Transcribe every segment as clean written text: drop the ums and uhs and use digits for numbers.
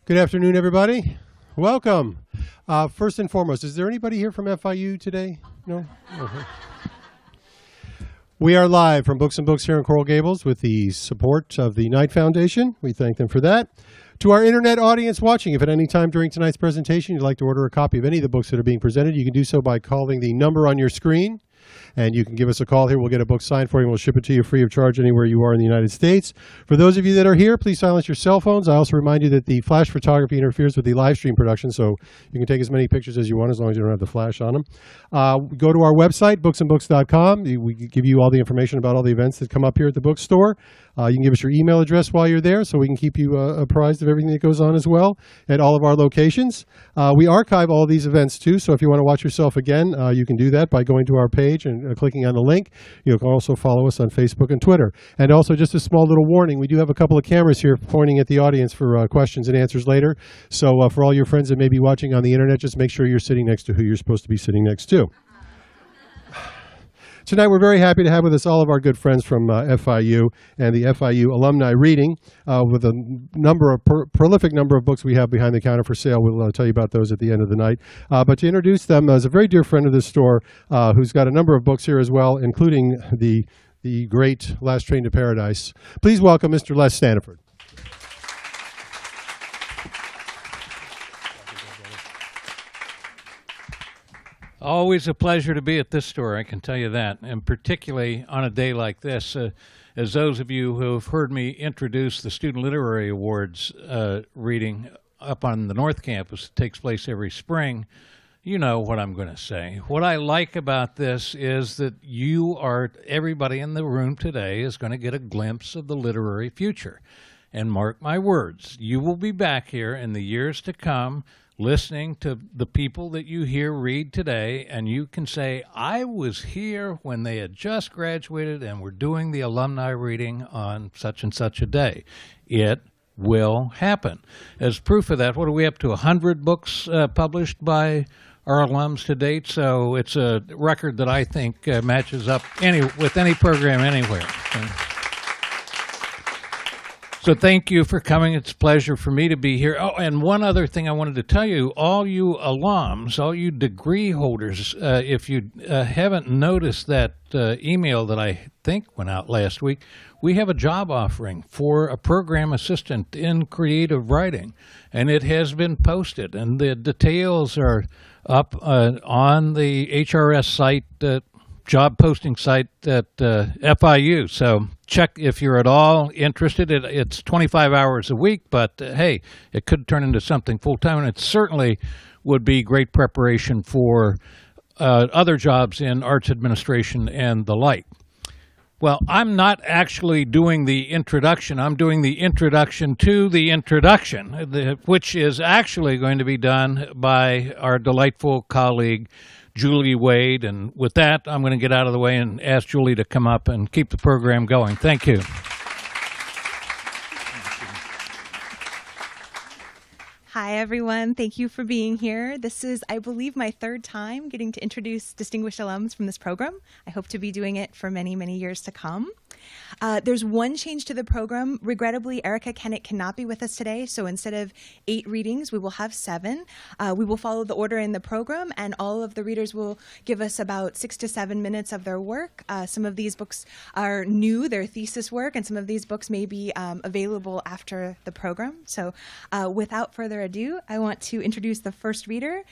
Good afternoon, everybody. Welcome. First and foremost, is there anybody here from FIU today? No? Okay. We are live from Books and Books here in Coral Gables with the support of the Knight Foundation. We thank them for that. To our internet audience watching, if at any time during tonight's presentation you'd like to order a copy of any of the books that are being presented, you can do so by calling the number on your screen. And you can give us a call here. We'll get a book signed for you, and we'll ship it to you free of charge anywhere you are in the United States. For those of you that are here, please silence your cell phones. I also remind you that the flash photography interferes with the live stream production, so you can take as many pictures as you want as long as you don't have the flash on them. Go to our website, booksandbooks.com. We give you all the information about all the events that come up here at the bookstore. You can give us your email address while you're there so we can keep you apprised of everything that goes on as well at all of our locations. We archive all of these events too, so if you want to watch yourself again, you can do that by going to our page and clicking on the link. You can also follow us on Facebook and Twitter. And also just a small little warning, we do have a couple of cameras here pointing at the audience for questions and answers later. So for all your friends that may be watching on the internet, just make sure you're sitting next to who you're supposed to be sitting next to. Tonight, we're very happy to have with us all of our good friends from FIU and the FIU Alumni Reading with a prolific number of books we have behind the counter for sale. We'll tell you about those at the end of the night. But to introduce them as a very dear friend of this store who's got a number of books here as well, including the great Last Train to Paradise. Please welcome Mr. Les Staniford. Always a pleasure to be at this store, I can tell you that, and particularly on a day like this. As those of you who have heard me introduce the Student Literary Awards reading up on the North Campus, it takes place every spring, you know what I'm going to say. What I like about this is that everybody in the room today is going to get a glimpse of the literary future. And mark my words, you will be back here in the years to come listening to the people that you hear read today, and you can say, I was here when they had just graduated and were doing the alumni reading on such and such a day. It will happen. As proof of that, what are we up to, 100 books published by our alums to date? So it's a record that I think matches up with any program anywhere. So thank you for coming. It's a pleasure for me to be here. Oh, and one other thing I wanted to tell you, all you alums, all you degree holders, if you haven't noticed that email that I think went out last week, we have a job offering for a program assistant in creative writing, and it has been posted, and the details are up on the HRS site, job posting site at FIU. So check if you're at all interested. It's 25 hours a week, but hey, it could turn into something full-time, and it certainly would be great preparation for other jobs in arts administration and the like. Well, I'm not actually doing the introduction. I'm doing the introduction to the introduction, which is actually going to be done by our delightful colleague, Julie Wade. And with that, I'm going to get out of the way and ask Julie to come up and keep the program going. Thank you. Hi, everyone. Thank you for being here. This is, I believe, my third time getting to introduce distinguished alums from this program. I hope to be doing it for many, many years to come. There's one change to the program. Regrettably, Erica Kennett cannot be with us today, so instead of 8 readings, we will have 7. We will follow the order in the program, and all of the readers will give us about 6 to 7 minutes of their work. Some of these books are new, they're thesis work, and some of these books may be available after the program. So without further ado, I want to introduce the first reader,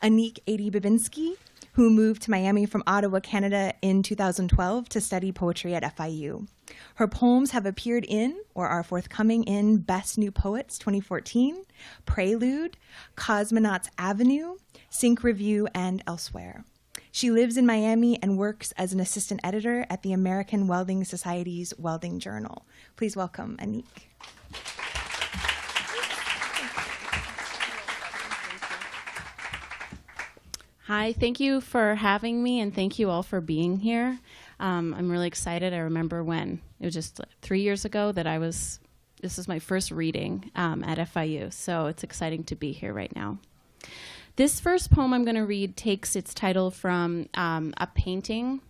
Anik Ad Babinski, who moved to Miami from Ottawa, Canada in 2012 to study poetry at FIU. Her poems have appeared in or are forthcoming in Best New Poets 2014, Prelude, Cosmonauts Avenue, Sync Review, and elsewhere. She lives in Miami and works as an assistant editor at the American Welding Society's Welding Journal. Please welcome Anik. Hi, thank you for having me, and thank you all for being here. I'm really excited. I remember when, it was just 3 years ago that this is my first reading at FIU, so it's exciting to be here right now. This first poem I'm going to read takes its title from a painting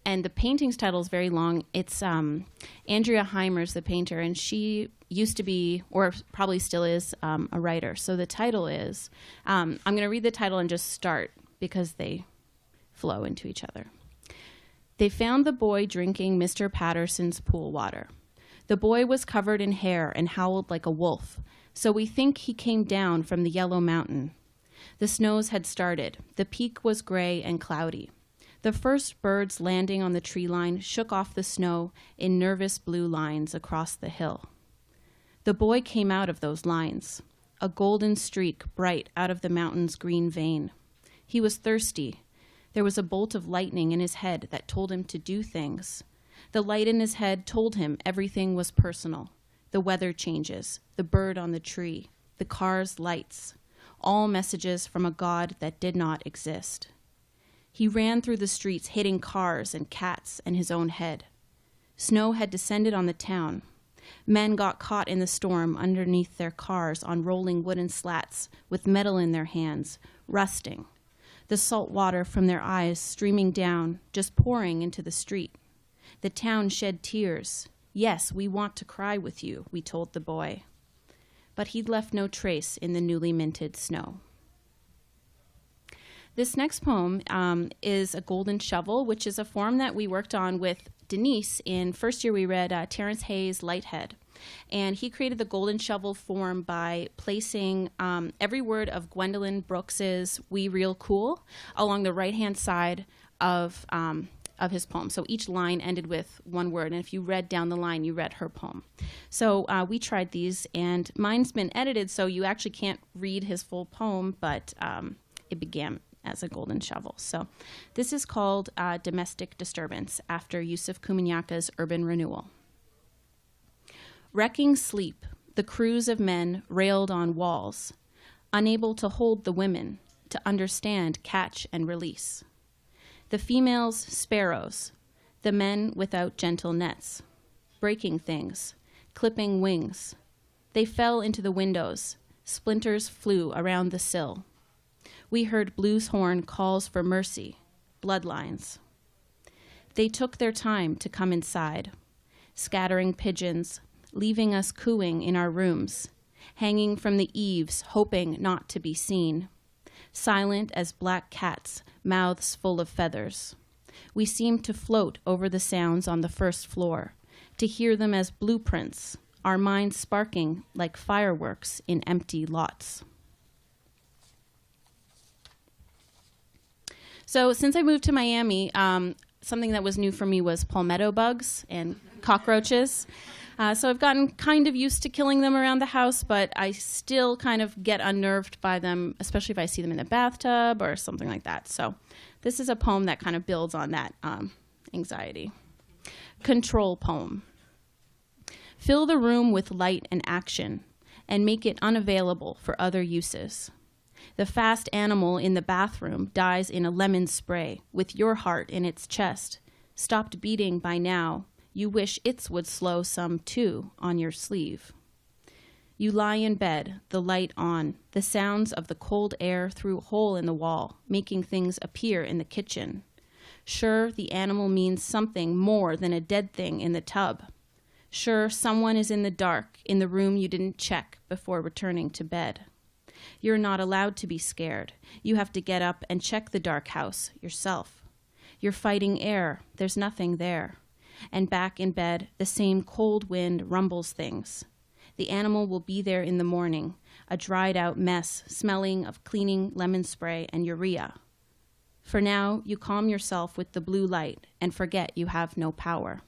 And the painting's title is very long. It's Andrea Heimer's the painter, and she used to be, or probably still is, a writer. So the title is, I'm going to read the title and just start because they flow into each other. They found the boy drinking Mr. Patterson's pool water. The boy was covered in hair and howled like a wolf, so we think he came down from the Yellow Mountain. The snows had started. The peak was gray and cloudy. The first birds landing on the tree line shook off the snow in nervous blue lines across the hill. The boy came out of those lines, a golden streak bright out of the mountain's green vein. He was thirsty. There was a bolt of lightning in his head that told him to do things. The light in his head told him everything was personal. The weather changes, the bird on the tree, the car's lights, all messages from a God that did not exist. He ran through the streets, hitting cars and cats and his own head. Snow had descended on the town. Men got caught in the storm underneath their cars on rolling wooden slats with metal in their hands, rusting. The salt water from their eyes streaming down, just pouring into the street. The town shed tears. Yes, we want to cry with you, we told the boy. But he'd left no trace in the newly minted snow. This next poem is A Golden Shovel, which is a form that we worked on with Denise. In first year, we read Terrence Hayes' Lighthead. And he created the Golden Shovel form by placing every word of Gwendolyn Brooks's We Real Cool along the right-hand side of his poem. So each line ended with one word, and if you read down the line, you read her poem. So we tried these, and mine's been edited, so you actually can't read his full poem, but it began as a golden shovel. So this is called Domestic Disturbance, after Yusuf Kuminyaka's Urban Renewal. Wrecking sleep, the crews of men railed on walls, unable to hold the women, to understand catch and release. The females sparrows, the men without gentle nets, breaking things, clipping wings. They fell into the windows, splinters flew around the sill. We heard blues horn calls for mercy, bloodlines. They took their time to come inside, scattering pigeons, leaving us cooing in our rooms, hanging from the eaves, hoping not to be seen, silent as black cats, mouths full of feathers. We seemed to float over the sounds on the first floor, to hear them as blueprints, our minds sparking like fireworks in empty lots. So since I moved to Miami, something that was new for me was palmetto bugs and cockroaches. So I've gotten kind of used to killing them around the house, but I still kind of get unnerved by them, especially if I see them in the bathtub or something like that. So this is a poem that kind of builds on that anxiety. Control poem. Fill the room with light and action and make it unavailable for other uses. The fast animal in the bathroom dies in a lemon spray with your heart in its chest, stopped beating by now. You wish its would slow some too on your sleeve. You lie in bed, the light on, the sounds of the cold air through a hole in the wall, making things appear in the kitchen. Sure, the animal means something more than a dead thing in the tub. Sure, someone is in the dark, in the room you didn't check before returning to bed. You're not allowed to be scared. You have to get up and check the dark house yourself. You're fighting air. There's nothing there. And back in bed, the same cold wind rumbles things. The animal will be there in the morning, a dried-out mess smelling of cleaning lemon spray and urea. For now, you calm yourself with the blue light and forget you have no power.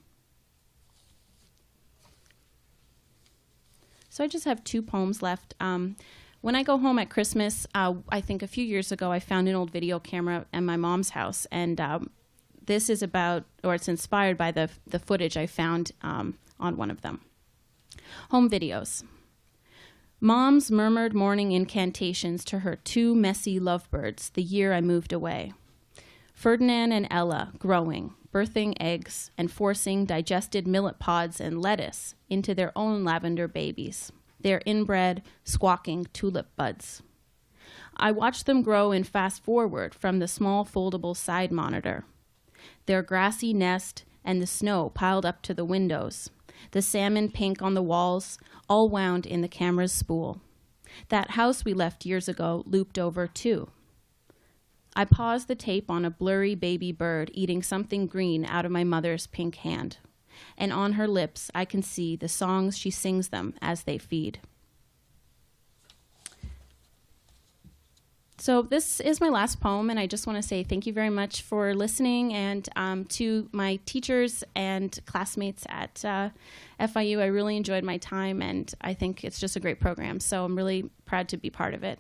So I just have 2 poems left. When I go home at Christmas, I think a few years ago, I found an old video camera at my mom's house, and this is about, or it's inspired by the footage I found on one of them. Home videos. Moms murmured morning incantations to her 2 messy lovebirds the year I moved away. Ferdinand and Ella growing, birthing eggs, and forcing digested millet pods and lettuce into their own lavender babies, their inbred, squawking tulip buds. I watched them grow in fast forward from the small foldable side monitor. their grassy nest and the snow piled up to the windows, the salmon pink on the walls, all wound in the camera's spool. That house we left years ago looped over too. I paused the tape on a blurry baby bird eating something green out of my mother's pink hand, and on her lips I can see the songs she sings them as they feed. So this is my last poem, and I just want to say thank you very much for listening, and to my teachers and classmates at FIU. I really enjoyed my time, and I think it's just a great program, so I'm really proud to be part of it.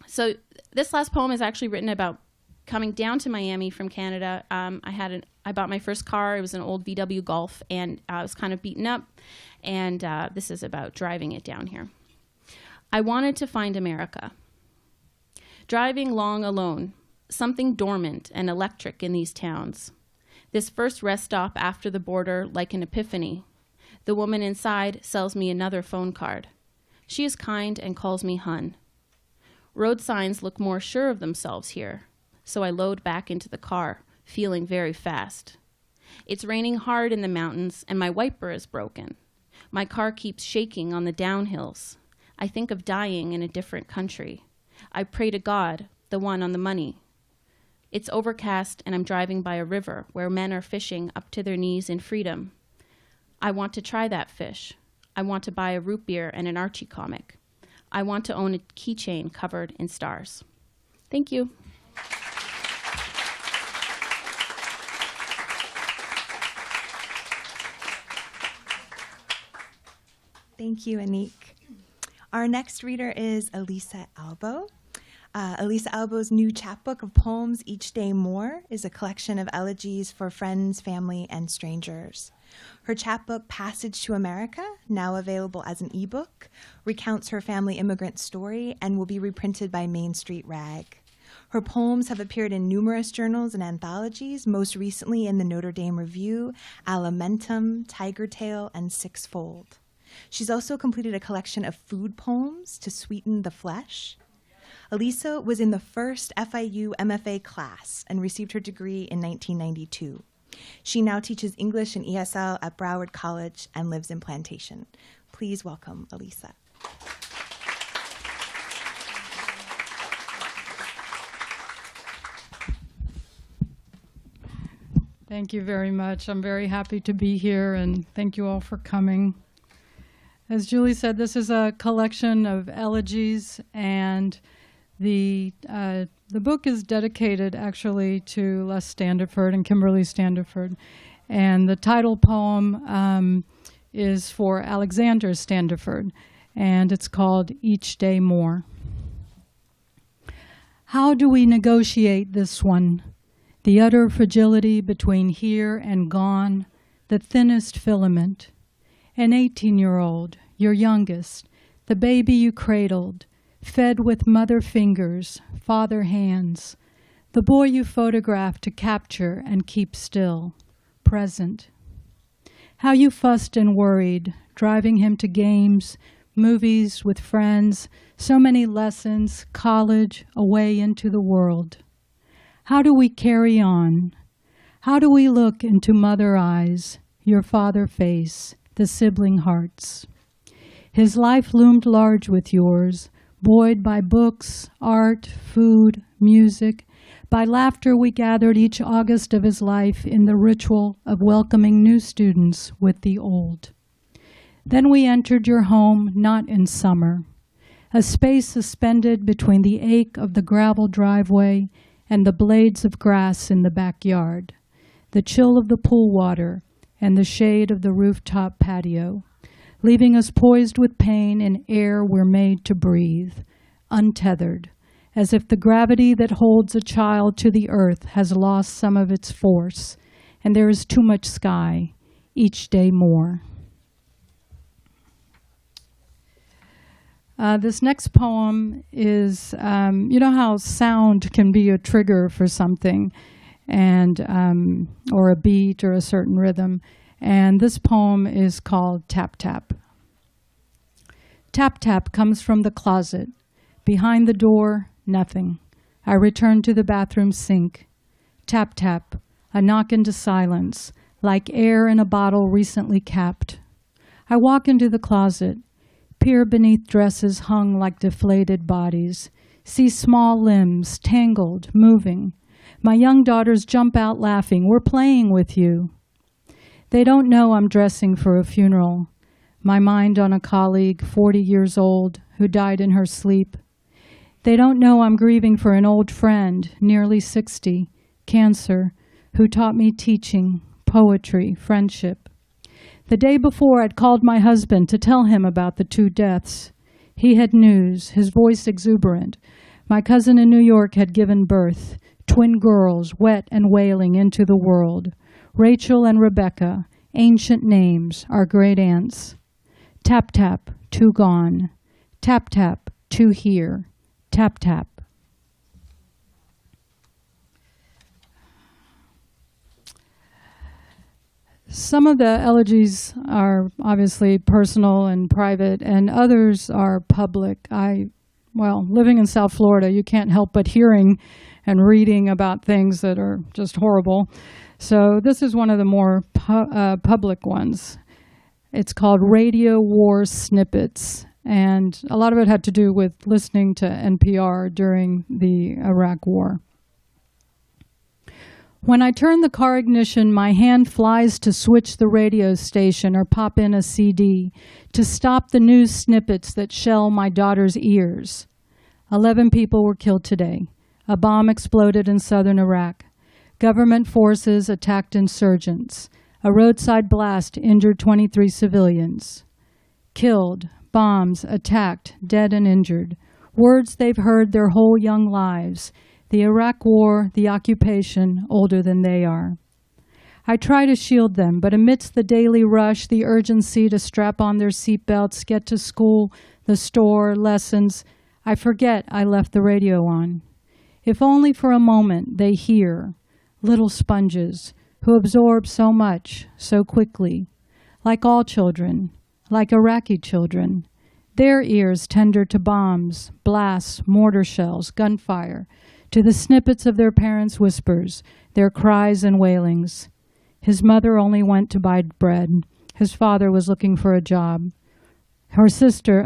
So this last poem is actually written about coming down to Miami from Canada. I bought my first car. It was an old VW Golf, and I was kind of beaten up, and this is about driving it down here. I wanted to find America. Driving long alone, something dormant and electric in these towns. This first rest stop after the border, like an epiphany. The woman inside sells me another phone card. She is kind and calls me hun. Road signs look more sure of themselves here, so I load back into the car, feeling very fast. It's raining hard in the mountains, and my wiper is broken. My car keeps shaking on the downhills. I think of dying in a different country. I pray to God, the one on the money. It's overcast, and I'm driving by a river where men are fishing up to their knees in freedom. I want to try that fish. I want to buy a root beer and an Archie comic. I want to own a keychain covered in stars. Thank you. Thank you, Anik. Our next reader is Elisa Albo. Elisa Albo's new chapbook of poems, Each Day More, is a collection of elegies for friends, family, and strangers. Her chapbook, Passage to America, now available as an ebook, recounts her family immigrant story and will be reprinted by Main Street Rag. Her poems have appeared in numerous journals and anthologies, most recently in the Notre Dame Review, Alimentum, Tiger Tail, and Sixfold. She's also completed a collection of food poems to sweeten the flesh. Elisa was in the first FIU MFA class and received her degree in 1992. She now teaches English and ESL at Broward College and lives in Plantation. Please welcome Elisa. Thank you very much. I'm very happy to be here, and thank you all for coming. As Julie said, this is a collection of elegies, and the book is dedicated actually to Les Standiford and Kimberly Standiford. And the title poem is for Alexander Standiford, and it's called Each Day More. How do we negotiate this one? The utter fragility between here and gone, the thinnest filament. An 18-year-old, your youngest, the baby you cradled, fed with mother fingers, father hands, the boy you photographed to capture and keep still, present. How you fussed and worried, driving him to games, movies with friends, so many lessons, college, away into the world. How do we carry on? How do we look into mother eyes, your father face, the sibling hearts? His life loomed large with yours, buoyed by books, art, food, music, by laughter we gathered each August of his life in the ritual of welcoming new students with the old. Then we entered your home not in summer, a space suspended between the ache of the gravel driveway and the blades of grass in the backyard, the chill of the pool water and the shade of the rooftop patio, leaving us poised with pain in air we're made to breathe, untethered, as if the gravity that holds a child to the earth has lost some of its force, and there is too much sky, each day more. This next poem is, you know how sound can be a trigger for something, and or a beat or a certain rhythm. And this poem is called Tap Tap. Tap tap comes from the closet. Behind the door, nothing. I return to the bathroom sink. Tap, tap, a knock into silence, like air in a bottle recently capped. I walk into the closet, peer beneath dresses hung like deflated bodies, see small limbs, tangled, moving. My young daughters jump out laughing. We're playing with you. They don't know I'm dressing for a funeral. My mind on a colleague, 40 years old, who died in her sleep. They don't know I'm grieving for an old friend, nearly 60, cancer, who taught me teaching, poetry, friendship. The day before, I'd called my husband to tell him about the 2 deaths. He had news, his voice exuberant. My cousin in New York had given birth, twin girls, wet and wailing into the world. Rachel and Rebecca, ancient names, our great aunts. Tap, tap, 2 gone. Tap, tap, 2 here. Tap, tap. Some of the elegies are obviously personal and private, and others are public. Living in South Florida, you can't help but hearing and reading about things that are just horrible. So this is one of the more public ones. It's called Radio War Snippets, and a lot of it had to do with listening to NPR during the Iraq War. When I turn the car ignition, my hand flies to switch the radio station or pop in a CD to stop the news snippets that shell my daughter's ears. 11 people were killed today. A bomb exploded in southern Iraq. Government forces attacked insurgents. A roadside blast injured 23 civilians. Killed, bombs, attacked, dead and injured. Words they've heard their whole young lives. The Iraq War, the occupation, older than they are. I try to shield them, but amidst the daily rush, the urgency to strap on their seatbelts, get to school, the store, lessons, I forget I left the radio on. If only for a moment they hear, little sponges who absorb so much, so quickly, like all children, like Iraqi children, their ears tender to bombs, blasts, mortar shells, gunfire, to the snippets of their parents' whispers, their cries and wailings. His mother only went to buy bread. His father was looking for a job. Her sister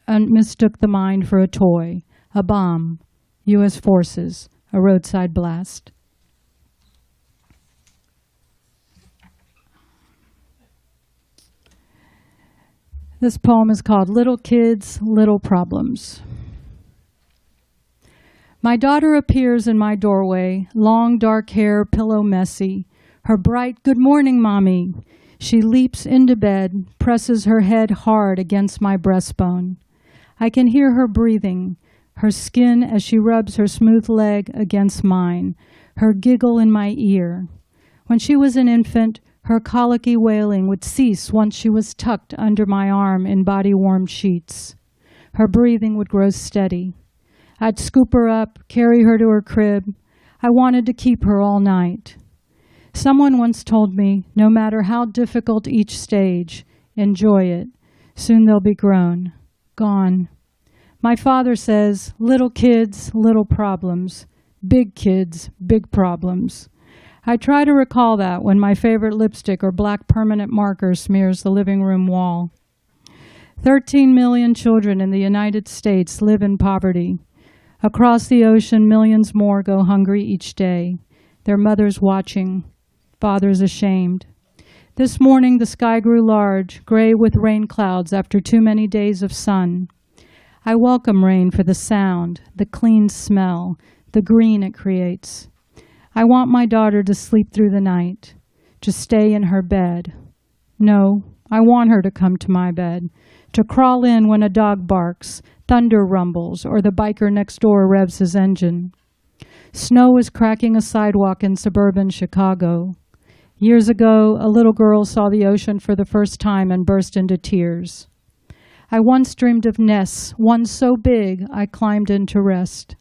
mistook the mine for a toy, a bomb, U.S. forces, a roadside blast. This poem is called Little Kids, Little Problems. My daughter appears in my doorway, long dark hair, pillow messy, her bright, "Good morning, Mommy." She leaps into bed, presses her head hard against my breastbone. I can hear her breathing, her skin as she rubs her smooth leg against mine, her giggle in my ear. When she was an infant, her colicky wailing would cease once she was tucked under my arm in body-warm sheets. Her breathing would grow steady. I'd scoop her up, carry her to her crib. I wanted to keep her all night. Someone once told me, no matter how difficult each stage, enjoy it. Soon they'll be grown, gone. My father says, little kids, little problems. Big kids, big problems. I try to recall that when my favorite lipstick or black permanent marker smears the living room wall. 13 million children in the United States live in poverty. Across the ocean, millions more go hungry each day. Their mothers watching, fathers ashamed. This morning, the sky grew large, gray with rain clouds after too many days of sun. I welcome rain for the sound, the clean smell, the green it creates. I want my daughter to sleep through the night, to stay in her bed. No, I want her to come to my bed, to crawl in when a dog barks, thunder rumbles, or the biker next door revs his engine. Snow is cracking a sidewalk in suburban Chicago. Years ago, a little girl saw the ocean for the first time and burst into tears. I once dreamed of nests, one so big I climbed in to rest.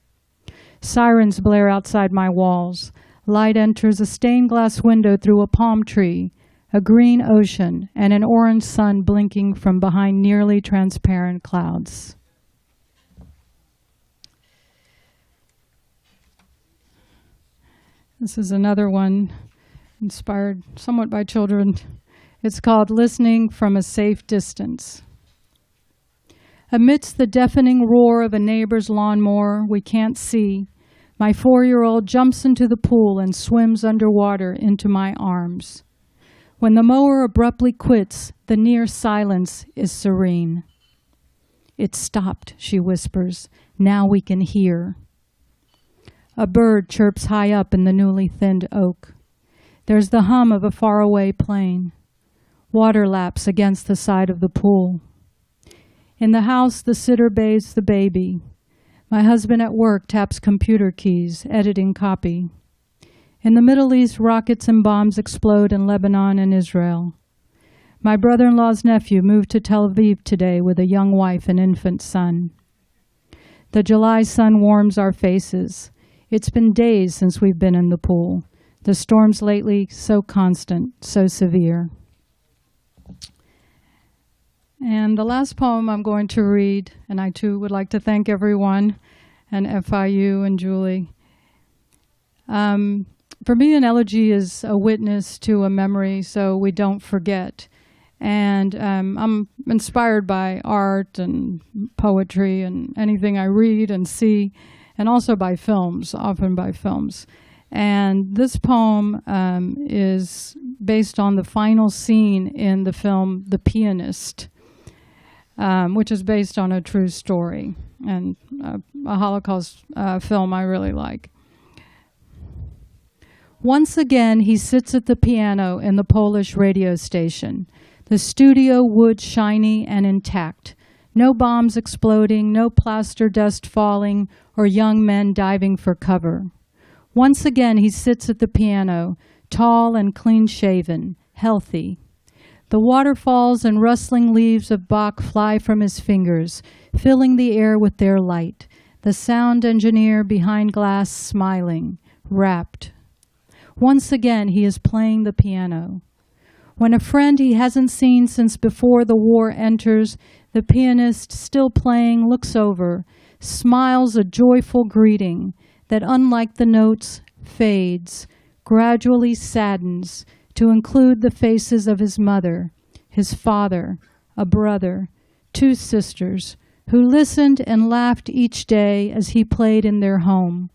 Sirens blare outside my walls. Light enters a stained glass window through a palm tree, a green ocean, and an orange sun blinking from behind nearly transparent clouds. This is another one inspired somewhat by children. It's called Listening from a Safe Distance. Amidst the deafening roar of a neighbor's lawnmower we can't see, my 4-year-old jumps into the pool and swims underwater into my arms. When the mower abruptly quits, the near silence is serene. "It stopped," she whispers. "Now we can hear." A bird chirps high up in the newly thinned oak. There's the hum of a faraway plane. Water laps against the side of the pool. In the house, the sitter bathes the baby. My husband at work taps computer keys, editing copy. In the Middle East, rockets and bombs explode in Lebanon and Israel. My brother-in-law's nephew moved to Tel Aviv today with a young wife and infant son. The July sun warms our faces. It's been days since we've been in the pool. The storms lately so constant, so severe. And the last poem I'm going to read, and I too would like to thank everyone, and FIU and Julie. For me, an elegy is a witness to a memory so we don't forget. And I'm inspired by art and poetry and anything I read and see, and also by films, often by films. And this poem is based on the final scene in the film The Pianist, which is based on a true story and a Holocaust film I really like. Once again, he sits at the piano in the Polish radio station, the studio wood shiny and intact, no bombs exploding, no plaster dust falling, or young men diving for cover. Once again, he sits at the piano, tall and clean-shaven, healthy. The waterfalls and rustling leaves of Bach fly from his fingers, filling the air with their light, the sound engineer behind glass smiling, rapt. Once again, he is playing the piano. When a friend he hasn't seen since before the war enters, the pianist, still playing, looks over, smiles a joyful greeting that, unlike the notes, fades, gradually saddens to include the faces of his mother, his father, a brother, 2 sisters, who listened and laughed each day as he played in their home,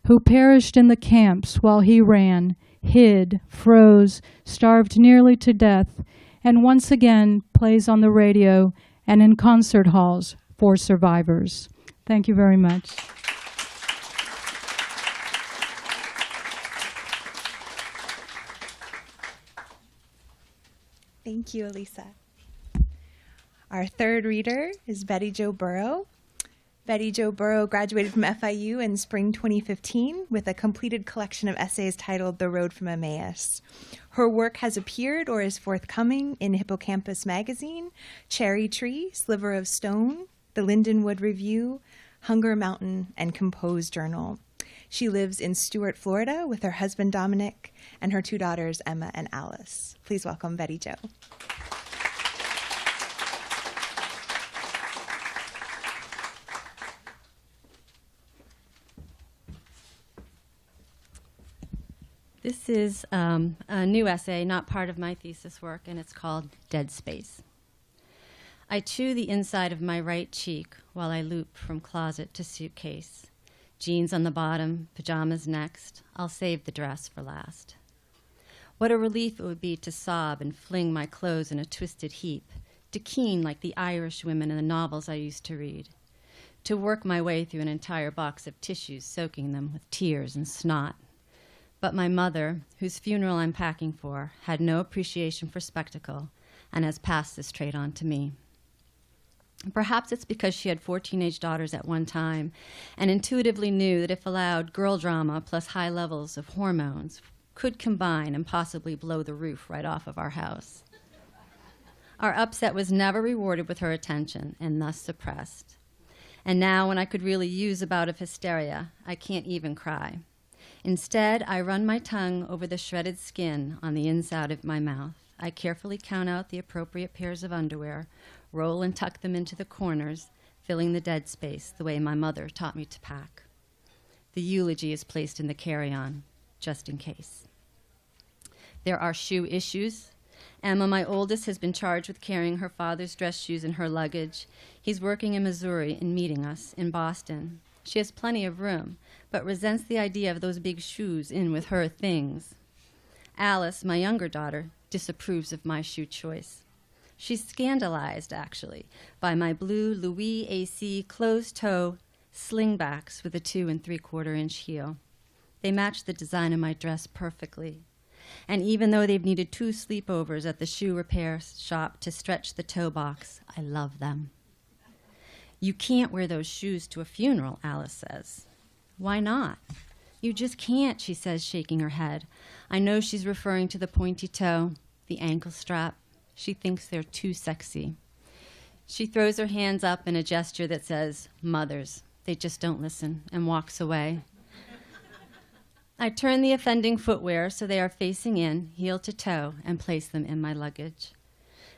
who perished in the camps while he ran, hid, froze, starved nearly to death, and once again plays on the radio and in concert halls for survivors. Thank you very much. Thank you, Elisa. Our third reader is Betty Jo Burrow. Betty Jo Burrow graduated from FIU in spring 2015 with a completed collection of essays titled The Road from Emmaus. Her work has appeared or is forthcoming in Hippocampus Magazine, Cherry Tree, Sliver of Stone, The Lindenwood Review, Hunger Mountain, and Compose Journal. She lives in Stuart, Florida with her husband Dominic and her 2 daughters, Emma and Alice. Please welcome Betty Jo. This is a new essay, not part of my thesis work, and it's called Dead Space. I chew the inside of my right cheek while I loop from closet to suitcase. Jeans on the bottom, pajamas next. I'll save the dress for last. What a relief it would be to sob and fling my clothes in a twisted heap, to keen like the Irish women in the novels I used to read, to work my way through an entire box of tissues, soaking them with tears and snot. But my mother, whose funeral I'm packing for, had no appreciation for spectacle and has passed this trait on to me. Perhaps it's because she had 4 teenage daughters at one time and intuitively knew that if allowed, girl drama plus high levels of hormones could combine and possibly blow the roof right off of our house. Our upset was never rewarded with her attention and thus suppressed. And now, when I could really use a bout of hysteria, I can't even cry. Instead, I run my tongue over the shredded skin on the inside of my mouth. I carefully count out the appropriate pairs of underwear, roll and tuck them into the corners, filling the dead space the way my mother taught me to pack. The eulogy is placed in the carry-on. just in case. There are shoe issues. Emma, my oldest, has been charged with carrying her father's dress shoes in her luggage. He's working in Missouri and meeting us in Boston. She has plenty of room, but resents the idea of those big shoes in with her things. Alice, my younger daughter, disapproves of my shoe choice. She's scandalized, actually, by my blue Louis AC closed-toe slingbacks with a 2 3/4 inch heel. They match the design of my dress perfectly. And even though they've needed 2 sleepovers at the shoe repair shop to stretch the toe box, I love them. You can't wear those shoes to a funeral, Alice says. Why not? You just can't, she says, shaking her head. I know she's referring to the pointy toe, the ankle strap. She thinks they're too sexy. She throws her hands up in a gesture that says, mothers, they just don't listen, and walks away. I turn the offending footwear so they are facing in, heel to toe, and place them in my luggage.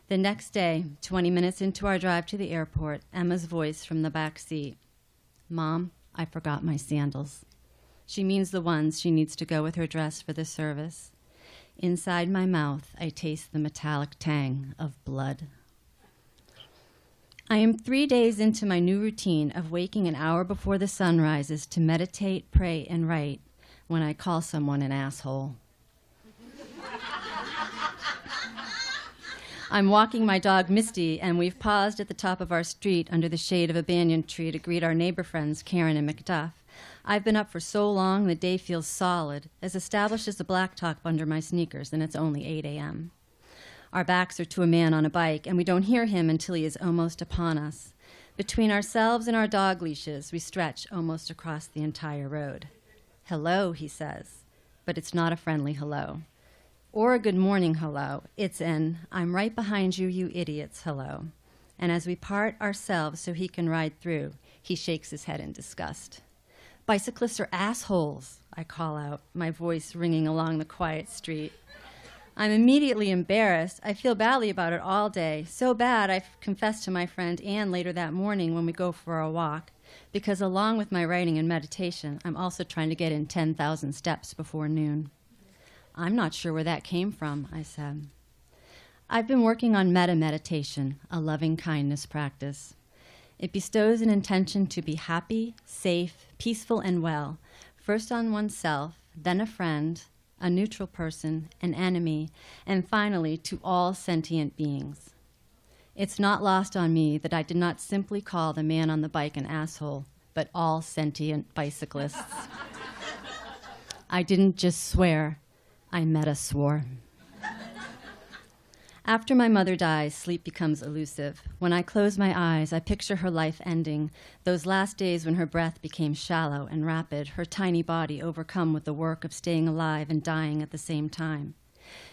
The next day, 20 minutes into our drive to the airport, Emma's voice from the back seat. Mom, I forgot my sandals. She means the ones she needs to go with her dress for the service. Inside my mouth, I taste the metallic tang of blood. I am 3 days into my new routine of waking an hour before the sun rises to meditate, pray, and write when I call someone an asshole. I'm walking my dog Misty, and we've paused at the top of our street under the shade of a banyan tree to greet our neighbor friends Karen and McDuff. I've been up for so long the day feels solid, as established as a blacktop under my sneakers, and it's only 8 a.m. Our backs are to a man on a bike, and we don't hear him until he is almost upon us. Between ourselves and our dog leashes, we stretch almost across the entire road. Hello, he says, but it's not a friendly hello. Or a good morning hello. It's an, I'm right behind you, you idiots, hello. And as we part ourselves so he can ride through, he shakes his head in disgust. Bicyclists are assholes, I call out, my voice ringing along the quiet street. I'm immediately embarrassed. I feel badly about it all day. So bad I've confessed to my friend Anne later that morning when we go for a walk, because along with my writing and meditation, I'm also trying to get in 10,000 steps before noon. I'm not sure where that came from, I said. I've been working on meta-meditation, a loving-kindness practice. It bestows an intention to be happy, safe, peaceful, and well, first on oneself, then a friend, a neutral person, an enemy, and finally to all sentient beings. It's not lost on me that I did not simply call the man on the bike an asshole, but all sentient bicyclists. I didn't just swear, I meta-swore. After my mother dies, sleep becomes elusive. When I close my eyes, I picture her life ending, those last days when her breath became shallow and rapid, her tiny body overcome with the work of staying alive and dying at the same time.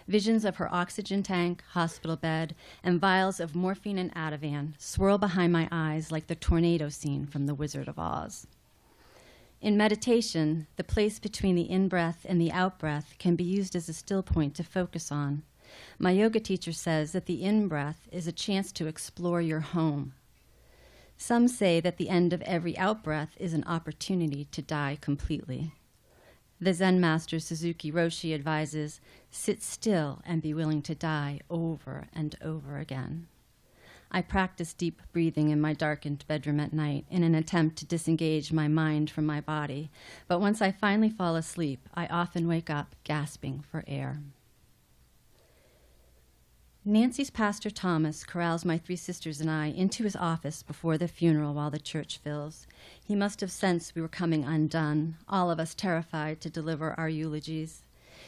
Visions of her oxygen tank, hospital bed, and vials of morphine and Ativan swirl behind my eyes like the tornado scene from The Wizard of Oz. In meditation, the place between the in-breath and the out-breath can be used as a still point to focus on. My yoga teacher says that the in-breath is a chance to explore your home. Some say that the end of every out-breath is an opportunity to die completely. The Zen master Suzuki Roshi advises, sit still and be willing to die over and over again. I practice deep breathing in my darkened bedroom at night in an attempt to disengage my mind from my body, but once I finally fall asleep, I often wake up gasping for air. Nancy's pastor Thomas corrals my 3 sisters and I into his office before the funeral while the church fills. He must have sensed we were coming undone, all of us terrified to deliver our eulogies.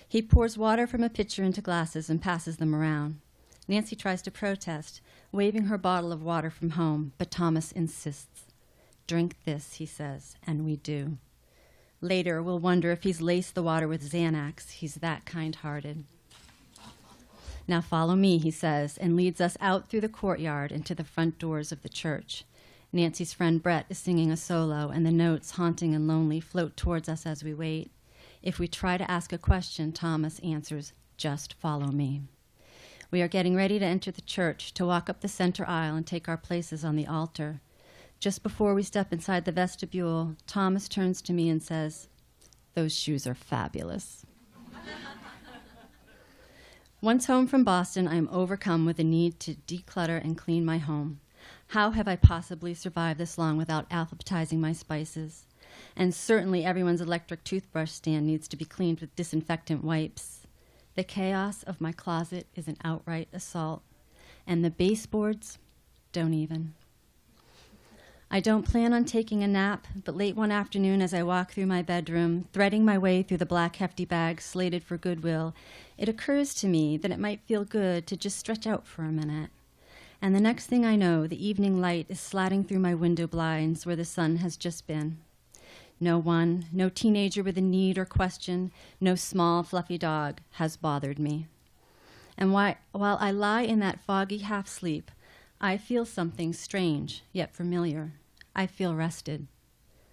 He pours water from a pitcher into glasses and passes them around. Nancy tries to protest, waving her bottle of water from home, but Thomas insists. Drink this, he says, and we do. Later, we'll wonder if he's laced the water with Xanax. He's that kind-hearted. Now follow me, he says, and leads us out through the courtyard into the front doors of the church. Nancy's friend Brett is singing a solo, and the notes, haunting and lonely, float towards us as we wait. If we try to ask a question, Thomas answers, just follow me. We are getting ready to enter the church, to walk up the center aisle and take our places on the altar. Just before we step inside the vestibule, Thomas turns to me and says, those shoes are fabulous. Once home from Boston, I am overcome with the need to declutter and clean my home. How have I possibly survived this long without alphabetizing my spices? And certainly everyone's electric toothbrush stand needs to be cleaned with disinfectant wipes. The chaos of my closet is an outright assault. And the baseboards, don't even. I don't plan on taking a nap, but late one afternoon as I walk through my bedroom, threading my way through the black hefty bags slated for Goodwill, it occurs to me that it might feel good to just stretch out for a minute. And the next thing I know, the evening light is slatting through my window blinds where the sun has just been. No one, no teenager with a need or question, no small, fluffy dog has bothered me. And while I lie in that foggy half-sleep, I feel something strange, yet familiar. I feel rested.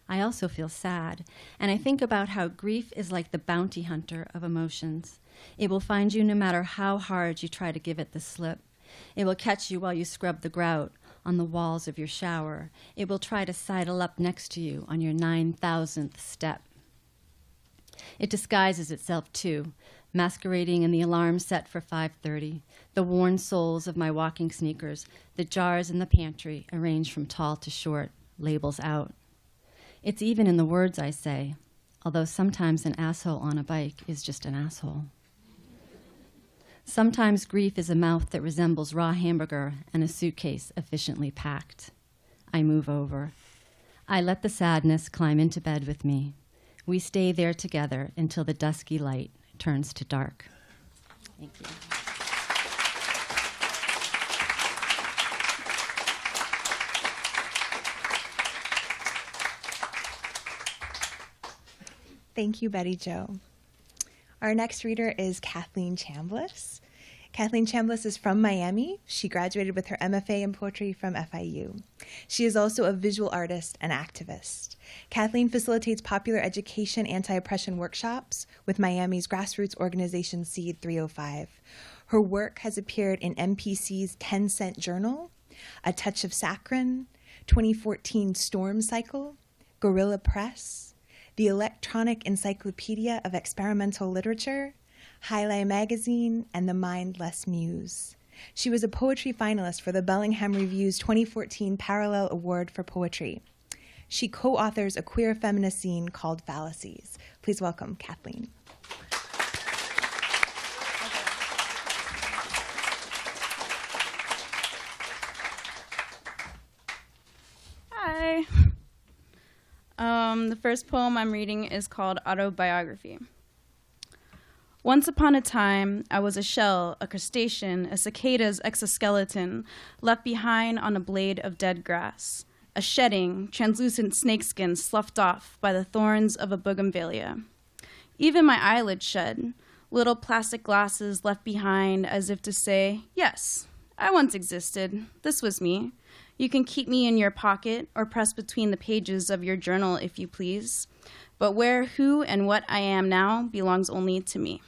I also feel sad, and I think about how grief is like the bounty hunter of emotions. It will find you no matter how hard you try to give it the slip. It will catch you while you scrub the grout on the walls of your shower. It will try to sidle up next to you on your 9,000th step. It disguises itself, too, masquerading in the alarm set for 5:30, the worn soles of my walking sneakers, the jars in the pantry arranged from tall to short, labels out. It's even in the words I say, although sometimes an asshole on a bike is just an asshole. Sometimes grief is a mouth that resembles raw hamburger and a suitcase efficiently packed. I move over. I let the sadness climb into bed with me. We stay there together until the dusky light turns to dark. Thank you. Thank you, Betty Jo. Our next reader is Kathleen Chambliss. Kathleen Chambliss is from Miami. She graduated with her MFA in poetry from FIU. She is also a visual artist and activist. Kathleen facilitates popular education anti-oppression workshops with Miami's grassroots organization Seed 305. Her work has appeared in MPC's 10-Cent Journal, A Touch of Saccharine, 2014 Storm Cycle, Guerrilla Press, the Electronic Encyclopedia of Experimental Literature, Highlight Magazine, and the Mindless Muse. She was a poetry finalist for the Bellingham Review's 2014 Parallel Award for Poetry. She co-authors a queer feminist zine called Fallacies. Please welcome Kathleen. Hi. The first poem I'm reading is called Autobiography. Once upon a time, I was a shell, a crustacean, a cicada's exoskeleton, left behind on a blade of dead grass, a shedding, translucent snakeskin sloughed off by the thorns of a bougainvillea. Even my eyelids shed, little plastic glasses left behind as if to say, yes, I once existed. This was me. You can keep me in your pocket or press between the pages of your journal if you please. But where, who, and what I am now belongs only to me.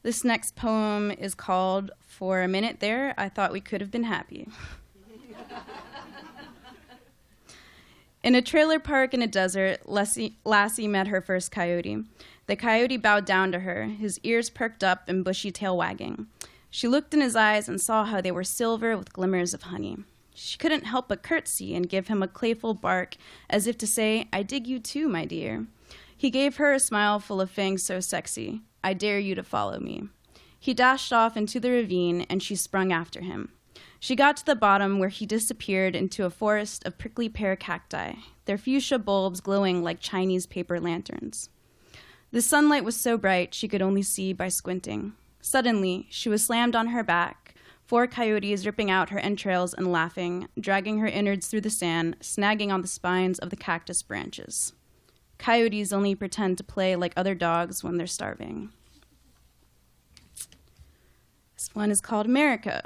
This next poem is called For a Minute There, I Thought We Could Have Been Happy. In a trailer park in a desert, Lassie met her first coyote. The coyote bowed down to her, his ears perked up and bushy tail wagging. She looked in his eyes and saw how they were silver with glimmers of honey. She couldn't help but curtsy and give him a playful bark, as if to say, I dig you too, my dear. He gave her a smile full of fangs so sexy. I dare you to follow me. He dashed off into the ravine, and she sprung after him. She got to the bottom where he disappeared into a forest of prickly pear cacti, their fuchsia bulbs glowing like Chinese paper lanterns. The sunlight was so bright she could only see by squinting. Suddenly, she was slammed on her back, 4 coyotes ripping out her entrails and laughing, dragging her innards through the sand, snagging on the spines of the cactus branches. Coyotes only pretend to play like other dogs when they're starving. This one is called America.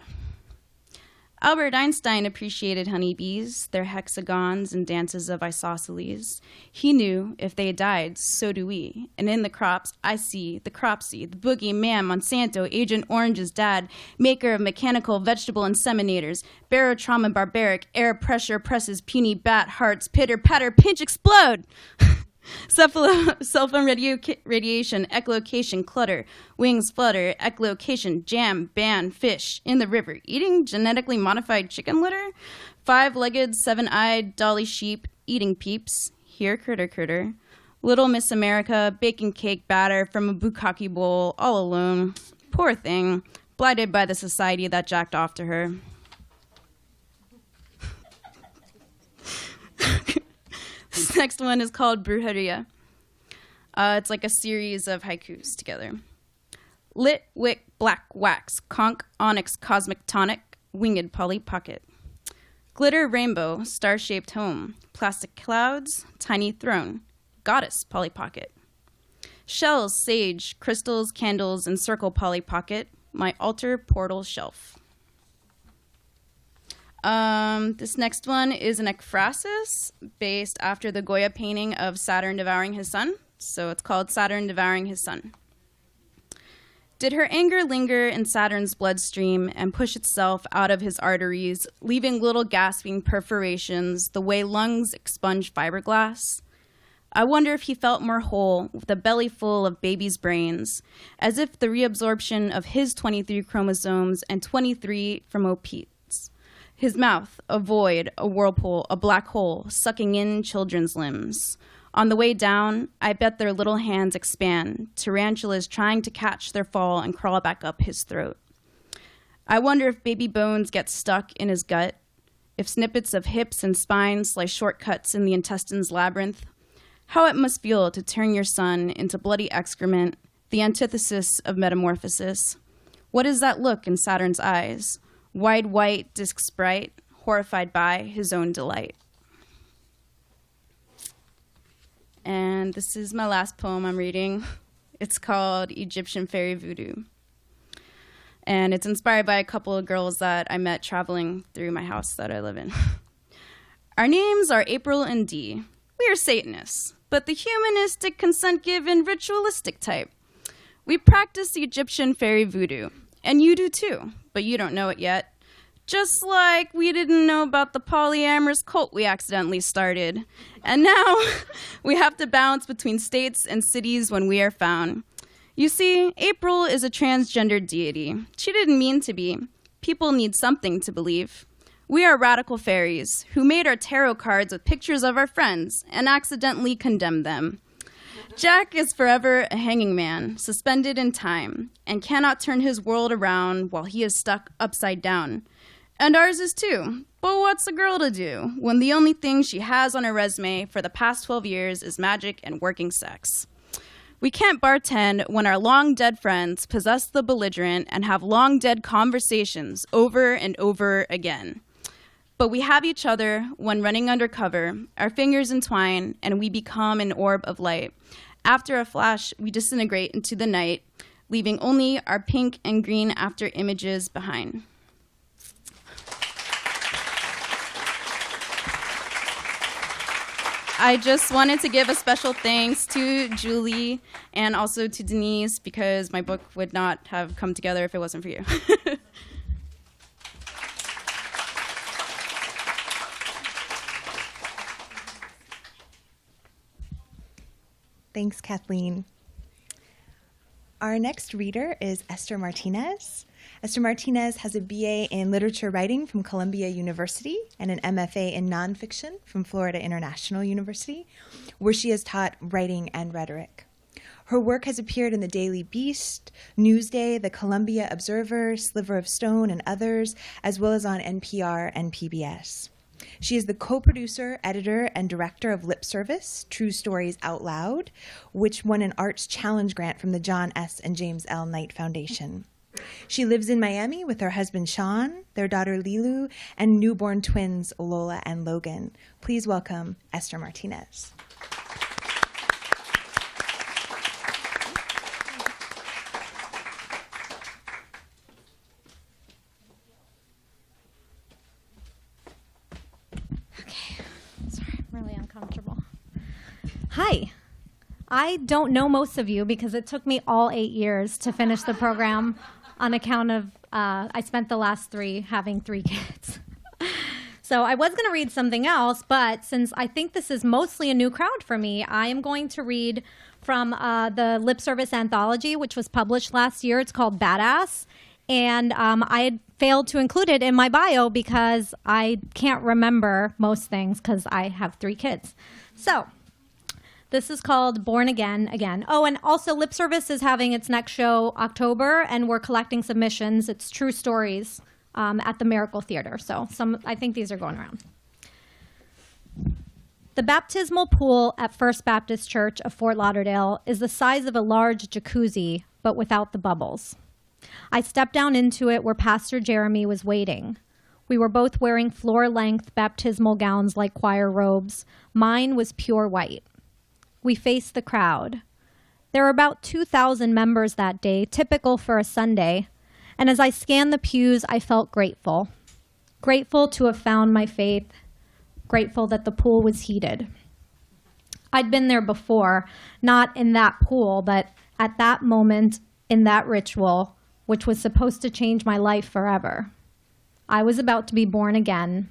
Albert Einstein appreciated honeybees, their hexagons and dances of isosceles. He knew if they died, so do we. And in the crops, I see the cropsy, the boogeyman, Monsanto, Agent Orange's dad, maker of mechanical vegetable inseminators, barotrauma barbaric, air pressure presses, puny bat hearts, pitter, patter, pinch, explode. Cell phone radiation, echolocation, clutter, wings flutter, echolocation, jam, ban, fish, in the river, eating genetically modified chicken litter, 5-legged, 7-eyed, dolly sheep, eating peeps, here critter critter, Little Miss America, baking cake batter from a bukkake bowl, all alone, poor thing, blighted by the society that jacked off to her. This next one is called Brujeria. It's like a series of haikus together. Lit, wick, black, wax, conch, onyx, cosmic tonic, winged Polly Pocket. Glitter, rainbow, star-shaped home, plastic clouds, tiny throne, goddess Polly Pocket. Shells, sage, crystals, candles, and circle Polly Pocket, my altar portal shelf. This next one is an ekphrasis based after the Goya painting of Saturn Devouring His Son. So it's called Saturn Devouring His Son. Did her anger linger in Saturn's bloodstream and push itself out of his arteries, leaving little gasping perforations the way lungs expunge fiberglass? I wonder if he felt more whole with a belly full of baby's brains, as if the reabsorption of his 23 chromosomes and 23 from Opete's. His mouth, a void, a whirlpool, a black hole, sucking in children's limbs. On the way down, I bet their little hands expand, tarantulas trying to catch their fall and crawl back up his throat. I wonder if baby bones get stuck in his gut, if snippets of hips and spines slice shortcuts in the intestine's labyrinth. How it must feel to turn your son into bloody excrement, the antithesis of metamorphosis. What is that look in Saturn's eyes? Wide white, disc sprite, horrified by his own delight. And this is my last poem I'm reading. It's called Egyptian Fairy Voodoo. And it's inspired by a couple of girls that I met traveling through my house that I live in. Our names are April and Dee. We are Satanists, but the humanistic, consent-given, ritualistic type. We practice the Egyptian fairy voodoo, and you do too, but you don't know it yet. Just like we didn't know about the polyamorous cult we accidentally started. And now we have to bounce between states and cities when we are found. You see, April is a transgendered deity. She didn't mean to be. People need something to believe. We are radical fairies who made our tarot cards with pictures of our friends and accidentally condemned them. Jack is forever a hanging man, suspended in time, and cannot turn his world around while he is stuck upside down. And ours is too. But what's a girl to do when the only thing she has on her resume for the past 12 years is magic and working sex? We can't bartend when our long-dead friends possess the belligerent and have long-dead conversations over and over again. But we have each other when running undercover, our fingers entwine, and we become an orb of light. After a flash, we disintegrate into the night, leaving only our pink and green after images behind. I just wanted to give a special thanks to Julie and also to Denise because my book would not have come together if it wasn't for you. Thanks, Kathleen. Our next reader is Esther Martinez. Esther Martinez has a BA in Literature Writing from Columbia University and an MFA in Nonfiction from Florida International University, where she has taught writing and rhetoric. Her work has appeared in the Daily Beast, Newsday, the Columbia Observer, Sliver of Stone, and others, as well as on NPR and PBS. She is the co-producer, editor, and director of Lip Service, True Stories Out Loud, which won an Arts Challenge grant from the John S. and James L. Knight Foundation. She lives in Miami with her husband, Sean, their daughter, Lilu, and newborn twins, Lola and Logan. Please welcome Esther Martinez. Hi. I don't know most of you because it took me all 8 years to finish the program on account of I spent the last 3 having 3 kids. So I was going to read something else, but since I think this is mostly a new crowd for me, I am going to read from the Lip Service Anthology, which was published last year. It's called Badass. And I had failed to include it in my bio because I can't remember most things because I have 3 kids. So this is called Born Again Again. Oh, and also Lip Service is having its next show October, and we're collecting submissions. It's true stories at the Miracle Theater. So I think these are going around. The baptismal pool at First Baptist Church of Fort Lauderdale is the size of a large jacuzzi, but without the bubbles. I stepped down into it where Pastor Jeremy was waiting. We were both wearing floor-length baptismal gowns like choir robes. Mine was pure white. We faced the crowd. There were about 2,000 members that day, typical for a Sunday. And as I scanned the pews, I felt grateful. Grateful to have found my faith. Grateful that the pool was heated. I'd been there before, not in that pool, but at that moment in that ritual, which was supposed to change my life forever. I was about to be born again.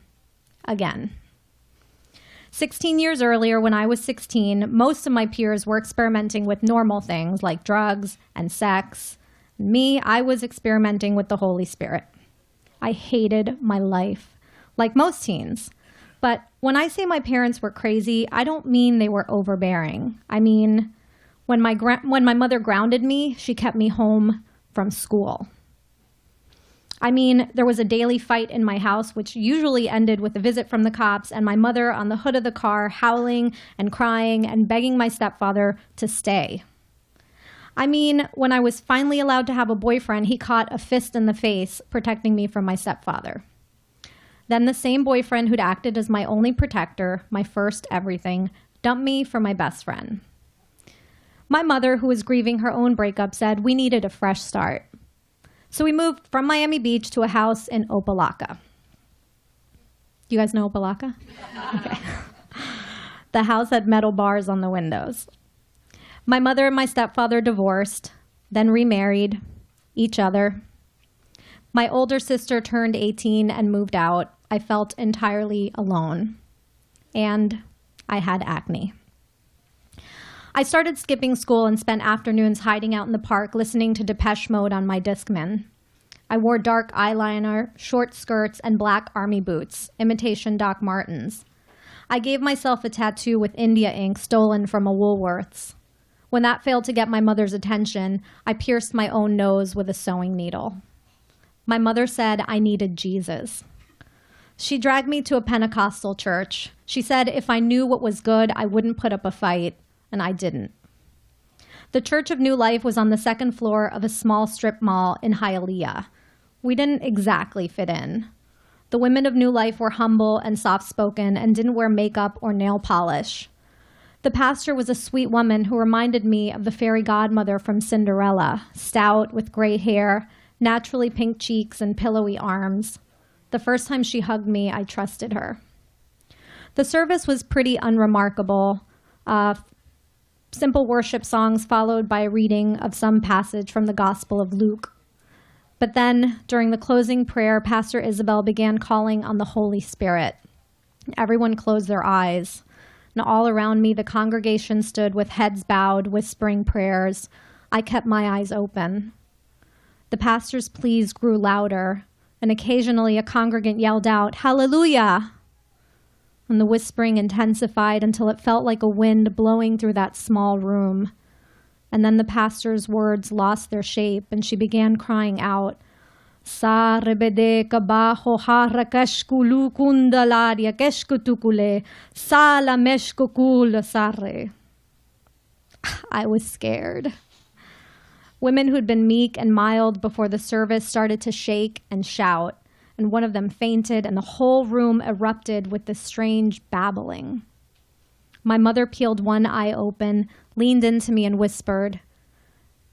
16 years earlier, when I was 16, most of my peers were experimenting with normal things like drugs and sex. Me, I was experimenting with the Holy Spirit. I hated my life, like most teens. But when I say my parents were crazy, I don't mean they were overbearing. I mean, when my mother grounded me, she kept me home from school. I mean, there was a daily fight in my house, which usually ended with a visit from the cops and my mother on the hood of the car howling and crying and begging my stepfather to stay. I mean, when I was finally allowed to have a boyfriend, he caught a fist in the face, protecting me from my stepfather. Then the same boyfriend who'd acted as my only protector, my first everything, dumped me for my best friend. My mother, who was grieving her own breakup, said we needed a fresh start. So we moved from Miami Beach to a house in Opa-locka. You guys know Opa-locka? Okay. The house had metal bars on the windows. My mother and my stepfather divorced, then remarried each other. My older sister turned 18 and moved out. I felt entirely alone. And I had acne. I started skipping school and spent afternoons hiding out in the park listening to Depeche Mode on my Discman. I wore dark eyeliner, short skirts, and black army boots, imitation Doc Martens. I gave myself a tattoo with India ink stolen from a Woolworths. When that failed to get my mother's attention, I pierced my own nose with a sewing needle. My mother said I needed Jesus. She dragged me to a Pentecostal church. She said if I knew what was good, I wouldn't put up a fight. And I didn't. The Church of New Life was on the second floor of a small strip mall in Hialeah. We didn't exactly fit in. The women of New Life were humble and soft-spoken and didn't wear makeup or nail polish. The pastor was a sweet woman who reminded me of the fairy godmother from Cinderella, stout with gray hair, naturally pink cheeks, and pillowy arms. The first time she hugged me, I trusted her. The service was pretty unremarkable. Simple worship songs followed by a reading of some passage from the Gospel of Luke. But then, during the closing prayer, Pastor Isabel began calling on the Holy Spirit. Everyone closed their eyes. And all around me, the congregation stood with heads bowed, whispering prayers. I kept my eyes open. The pastor's pleas grew louder, and occasionally a congregant yelled out, "Hallelujah!" And the whispering intensified until it felt like a wind blowing through that small room. And then the pastor's words lost their shape, and she began crying out, Sa rebede kabaho harakashkulu kundalaria keshkutukule sala meshkukul sare. I was scared. Women who'd been meek and mild before the service started to shake and shout, and one of them fainted, and the whole room erupted with this strange babbling. My mother peeled one eye open, leaned into me, and whispered,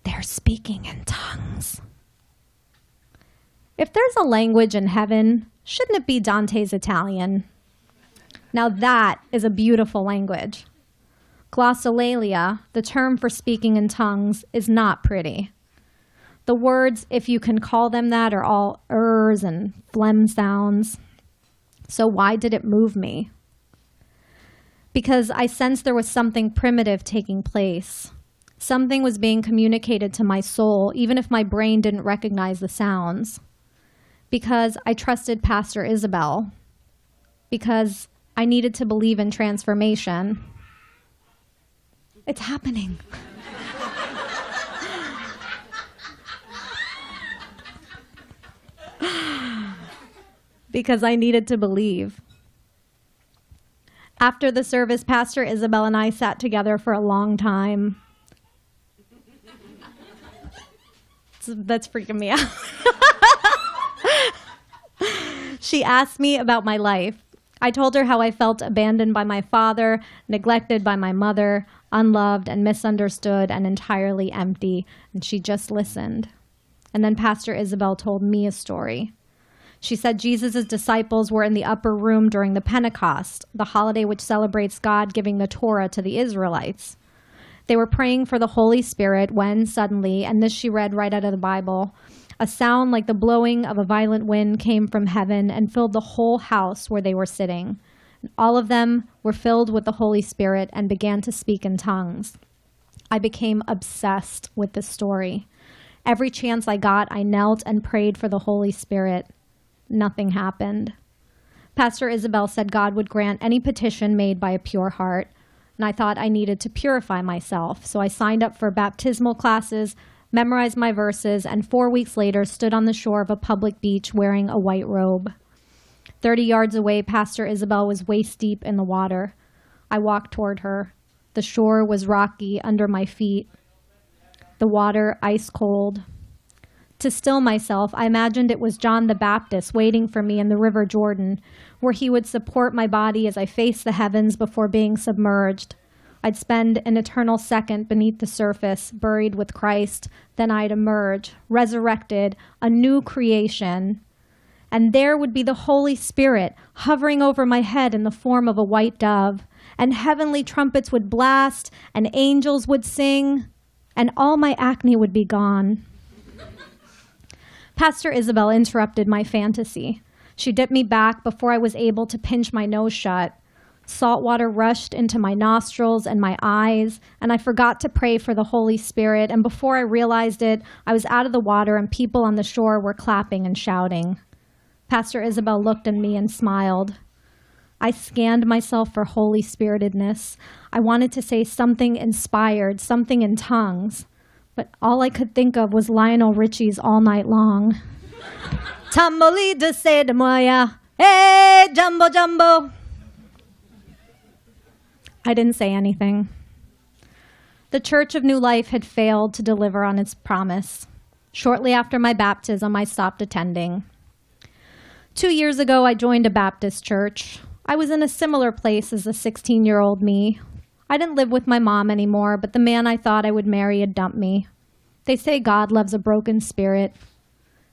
"They're speaking in tongues." If there's a language in heaven, shouldn't it be Dante's Italian? Now that is a beautiful language. Glossolalia, the term for speaking in tongues, is not pretty. The words, if you can call them that, are all ers and phlegm sounds. So why did it move me? Because I sensed there was something primitive taking place. Something was being communicated to my soul, even if my brain didn't recognize the sounds. Because I trusted Pastor Isabel. Because I needed to believe in transformation. It's happening. Because I needed to believe. After the service, Pastor Isabel and I sat together for a long time. That's freaking me out. She asked me about my life. I told her how I felt abandoned by my father, neglected by my mother, unloved and misunderstood and entirely empty, and she just listened. And then Pastor Isabel told me a story. She said Jesus' disciples were in the upper room during the Pentecost, the holiday which celebrates God giving the Torah to the Israelites. They were praying for the Holy Spirit when suddenly, and this she read right out of the Bible, a sound like the blowing of a violent wind came from heaven and filled the whole house where they were sitting. All of them were filled with the Holy Spirit and began to speak in tongues. I became obsessed with this story. Every chance I got, I knelt and prayed for the Holy Spirit. Nothing happened. Pastor Isabel said God would grant any petition made by a pure heart, and I thought I needed to purify myself, so I signed up for baptismal classes, memorized my verses, and 4 weeks later stood on the shore of a public beach wearing a white robe. 30 yards away, Pastor Isabel was waist deep in the water. I walked toward her. The shore was rocky under my feet, the water ice cold. To still myself, I imagined it was John the Baptist waiting for me in the River Jordan, where he would support my body as I faced the heavens before being submerged. I'd spend an eternal second beneath the surface, buried with Christ. Then I'd emerge, resurrected, a new creation. And there would be the Holy Spirit hovering over my head in the form of a white dove. And heavenly trumpets would blast, and angels would sing, and all my acne would be gone. Pastor Isabel interrupted my fantasy. She dipped me back before I was able to pinch my nose shut. Salt water rushed into my nostrils and my eyes, and I forgot to pray for the Holy Spirit, and before I realized it, I was out of the water and people on the shore were clapping and shouting. Pastor Isabel looked at me and smiled. I scanned myself for Holy Spiritedness. I wanted to say something inspired, something in tongues, but all I could think of was Lionel Richie's All Night Long. Tamboli de se de moya, hey, jumbo jumbo. I didn't say anything. The Church of New Life had failed to deliver on its promise. Shortly after my baptism, I stopped attending. 2 years ago, I joined a Baptist church. I was in a similar place as the 16-year-old me. I didn't live with my mom anymore, but the man I thought I would marry had dumped me. They say God loves a broken spirit.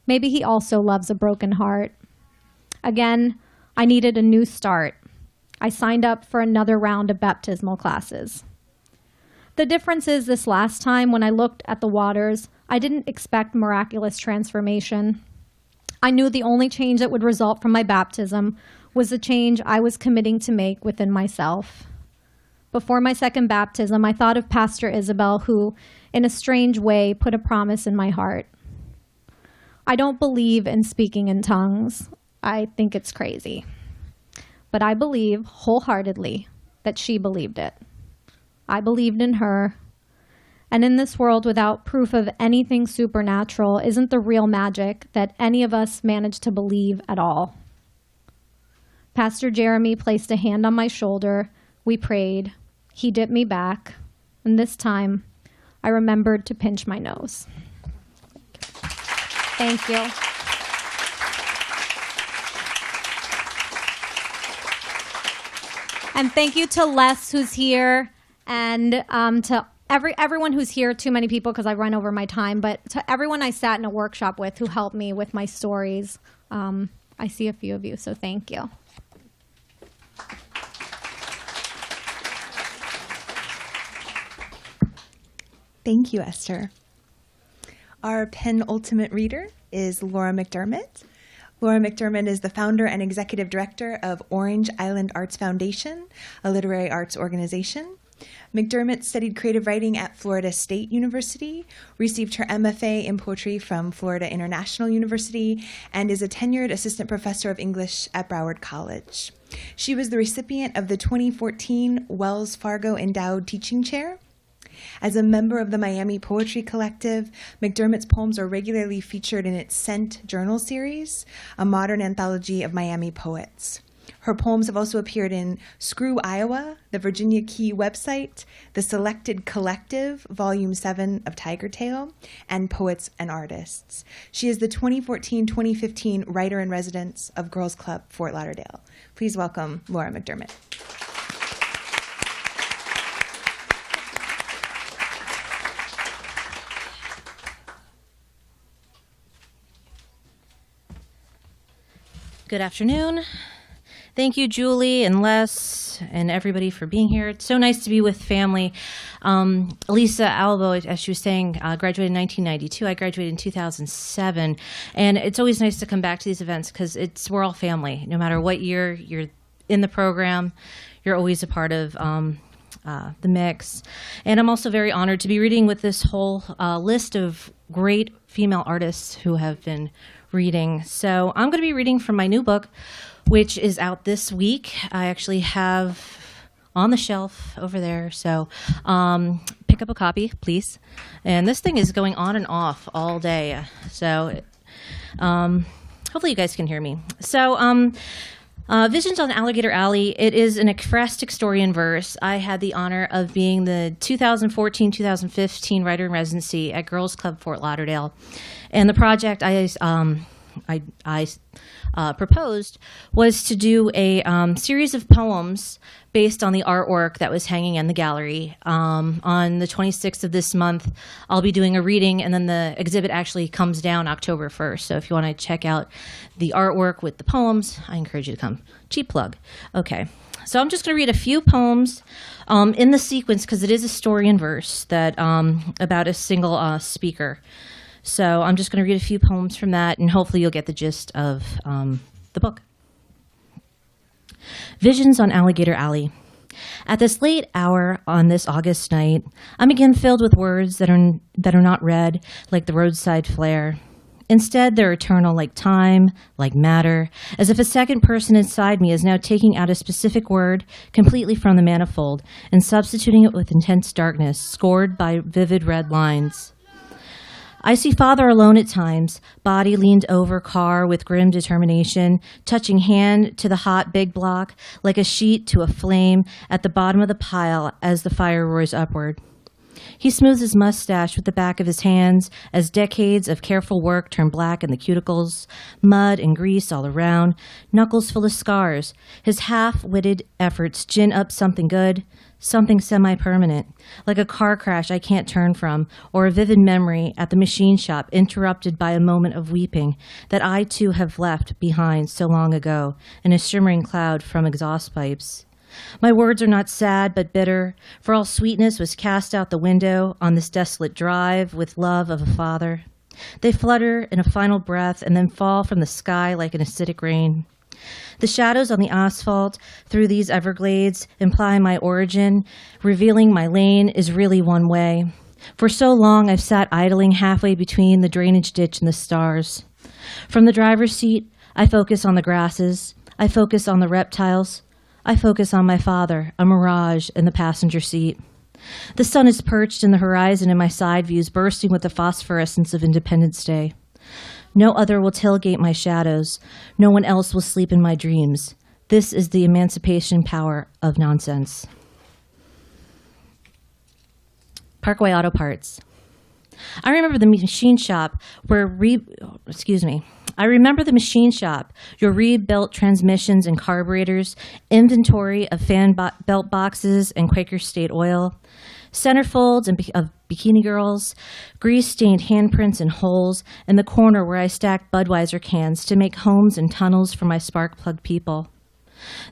Maybe he also loves a broken heart. Again, I needed a new start. I signed up for another round of baptismal classes. The difference is this last time when I looked at the waters, I didn't expect miraculous transformation. I knew the only change that would result from my baptism was the change I was committing to make within myself. Before my second baptism, I thought of Pastor Isabel, who, in a strange way, put a promise in my heart. I don't believe in speaking in tongues. I think it's crazy. But I believe wholeheartedly that she believed it. I believed in her. And in this world without proof of anything supernatural isn't the real magic that any of us manage to believe at all. Pastor Jeremy placed a hand on my shoulder. We prayed. He dipped me back. And this time, I remembered to pinch my nose. Thank you. And thank you to Les, who's here, and to everyone who's here, too many people because I run over my time, but to everyone I sat in a workshop with who helped me with my stories. I see a few of you, so thank you. Thank you, Esther. Our penultimate reader is Laura Mcdermott Laura Mcdermott is the founder and executive director of Orange Island Arts Foundation, a literary arts organization. Mcdermott studied creative writing at Florida State University, received her MFA in poetry from Florida International University, and is a tenured assistant professor of English at Broward College. She was the recipient of the 2014 Wells Fargo Endowed Teaching Chair. As a member of the Miami Poetry Collective, Mcdermott's poems are regularly featured in its Scent Journal series, a modern anthology of Miami poets. Her poems have also appeared in Screw, Iowa, the Virginia Key website, The Selected Collective, Volume 7 of Tiger Tail, and Poets and Artists. She is the 2014-2015 Writer-in-Residence of Girls Club Fort Lauderdale. Please welcome Laura Mcdermott. Good afternoon. Thank you, Julie and Les and everybody for being here. It's so nice to be with family. Elisa Albo, as she was saying, graduated in 1992. I graduated in 2007. And it's always nice to come back to these events because we're all family. No matter what year you're in the program, you're always a part of the mix. And I'm also very honored to be reading with this whole list of great female artists who have been reading. So I'm going to be reading from my new book, which is out this week. I actually have on the shelf over there. So pick up a copy, please. And this thing is going on and off all day. So hopefully you guys can hear me. So Visions on Alligator Alley, it is an ekphrastic story in verse. I had the honor of being the 2014-2015 writer in residency at Girls Club Fort Lauderdale. And the project I proposed was to do a series of poems based on the artwork that was hanging in the gallery. On the 26th of this month, I'll be doing a reading, and then the exhibit actually comes down October 1st. So if you want to check out the artwork with the poems, I encourage you to come. Cheap plug. Okay. So I'm just going to read a few poems in the sequence because it is a story in verse that about a single speaker. So I'm just going to read a few poems from that, and hopefully you'll get the gist of the book. Visions on Alligator Alley. At this late hour on this August night, I'm again filled with words that are not read like the roadside flare. Instead, they're eternal like time, like matter, as if a second person inside me is now taking out a specific word completely from the manifold and substituting it with intense darkness, scored by vivid red lines. I see father alone at times, body leaned over car with grim determination, touching hand to the hot big block like a sheet to a flame at the bottom of the pile as the fire roars upward. He smooths his mustache with the back of his hands as decades of careful work turn black in the cuticles, mud and grease all around, knuckles full of scars. His half-witted efforts gin up something good, something semi-permanent, like a car crash I can't turn from, or a vivid memory at the machine shop interrupted by a moment of weeping that I too have left behind so long ago in a shimmering cloud from exhaust pipes. My words are not sad but bitter, for all sweetness was cast out the window on this desolate drive with love of a father. They flutter in a final breath and then fall from the sky like an acidic rain. The shadows on the asphalt through these Everglades imply my origin, revealing my lane is really one way. For so long I've sat idling halfway between the drainage ditch and the stars. From the driver's seat, I focus on the grasses. I focus on the reptiles. I focus on my father, a mirage in the passenger seat. The sun is perched in the horizon and my side views bursting with the phosphorescence of Independence Day. No other will tailgate my shadows. No one else will sleep in my dreams. This is the emancipation power of nonsense. Parkway Auto Parts. I remember the machine shop your rebuilt transmissions and carburetors, inventory of belt boxes and Quaker State oil, centerfolds of bikini girls, grease-stained handprints and holes in the corner where I stacked Budweiser cans to make homes and tunnels for my spark plug people.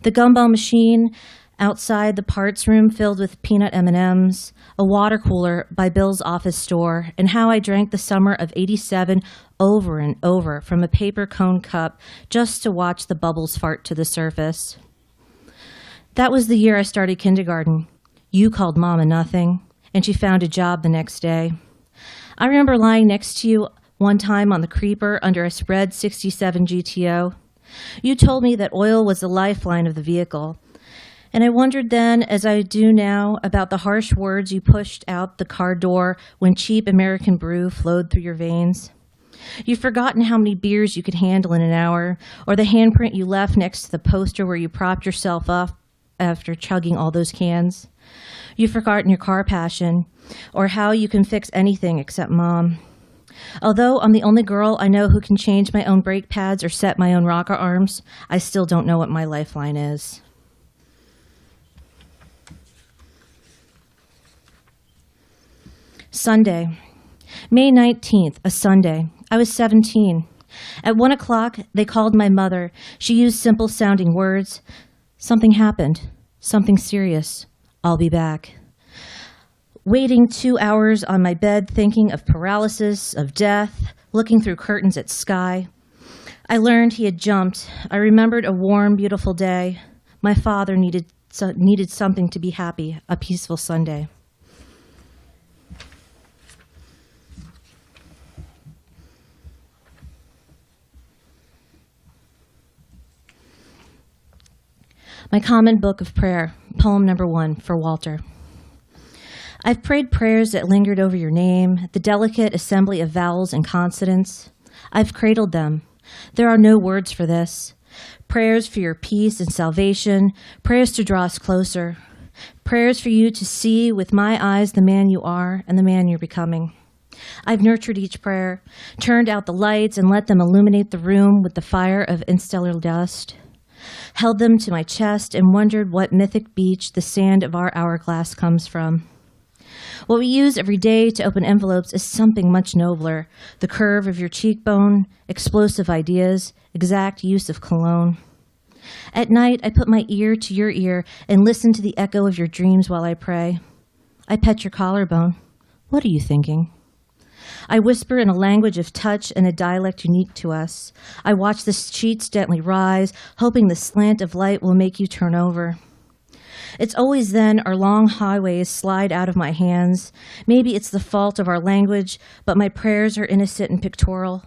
The gumball machine Outside, the parts room filled with peanut M&Ms, a water cooler by Bill's office door, and how I drank the summer of '87 over and over from a paper cone cup just to watch the bubbles fart to the surface. That was the year I started kindergarten. You called Mama nothing, and she found a job the next day. I remember lying next to you one time on the creeper under a red 67 GTO. You told me that oil was the lifeline of the vehicle. And I wondered then, as I do now, about the harsh words you pushed out the car door when cheap American brew flowed through your veins. You've forgotten how many beers you could handle in an hour, or the handprint you left next to the poster where you propped yourself up after chugging all those cans. You've forgotten your car passion, or how you can fix anything except Mom. Although I'm the only girl I know who can change my own brake pads or set my own rocker arms, I still don't know what my lifeline is. Sunday, May 19th, a Sunday. I was 17. At 1 o'clock, they called my mother. She used simple-sounding words. Something happened. Something serious. I'll be back. Waiting 2 hours on my bed, thinking of paralysis, of death, looking through curtains at sky. I learned he had jumped. I remembered a warm, beautiful day. My father needed something to be happy, a peaceful Sunday. My Common Book of Prayer, poem number 1, for Walter. I've prayed prayers that lingered over your name, the delicate assembly of vowels and consonants. I've cradled them. There are no words for this. Prayers for your peace and salvation, prayers to draw us closer, prayers for you to see with my eyes the man you are and the man you're becoming. I've nurtured each prayer, turned out the lights and let them illuminate the room with the fire of interstellar dust. Held them to my chest and wondered what mythic beach the sand of our hourglass comes from. What we use every day to open envelopes is something much nobler, the curve of your cheekbone, explosive ideas, exact use of cologne. At night, I put my ear to your ear and listen to the echo of your dreams while I pray. I pet your collarbone. What are you thinking? I whisper in a language of touch and a dialect unique to us. I watch the sheets gently rise, hoping the slant of light will make you turn over. It's always then our long highways slide out of my hands. Maybe it's the fault of our language, but my prayers are innocent and pictorial.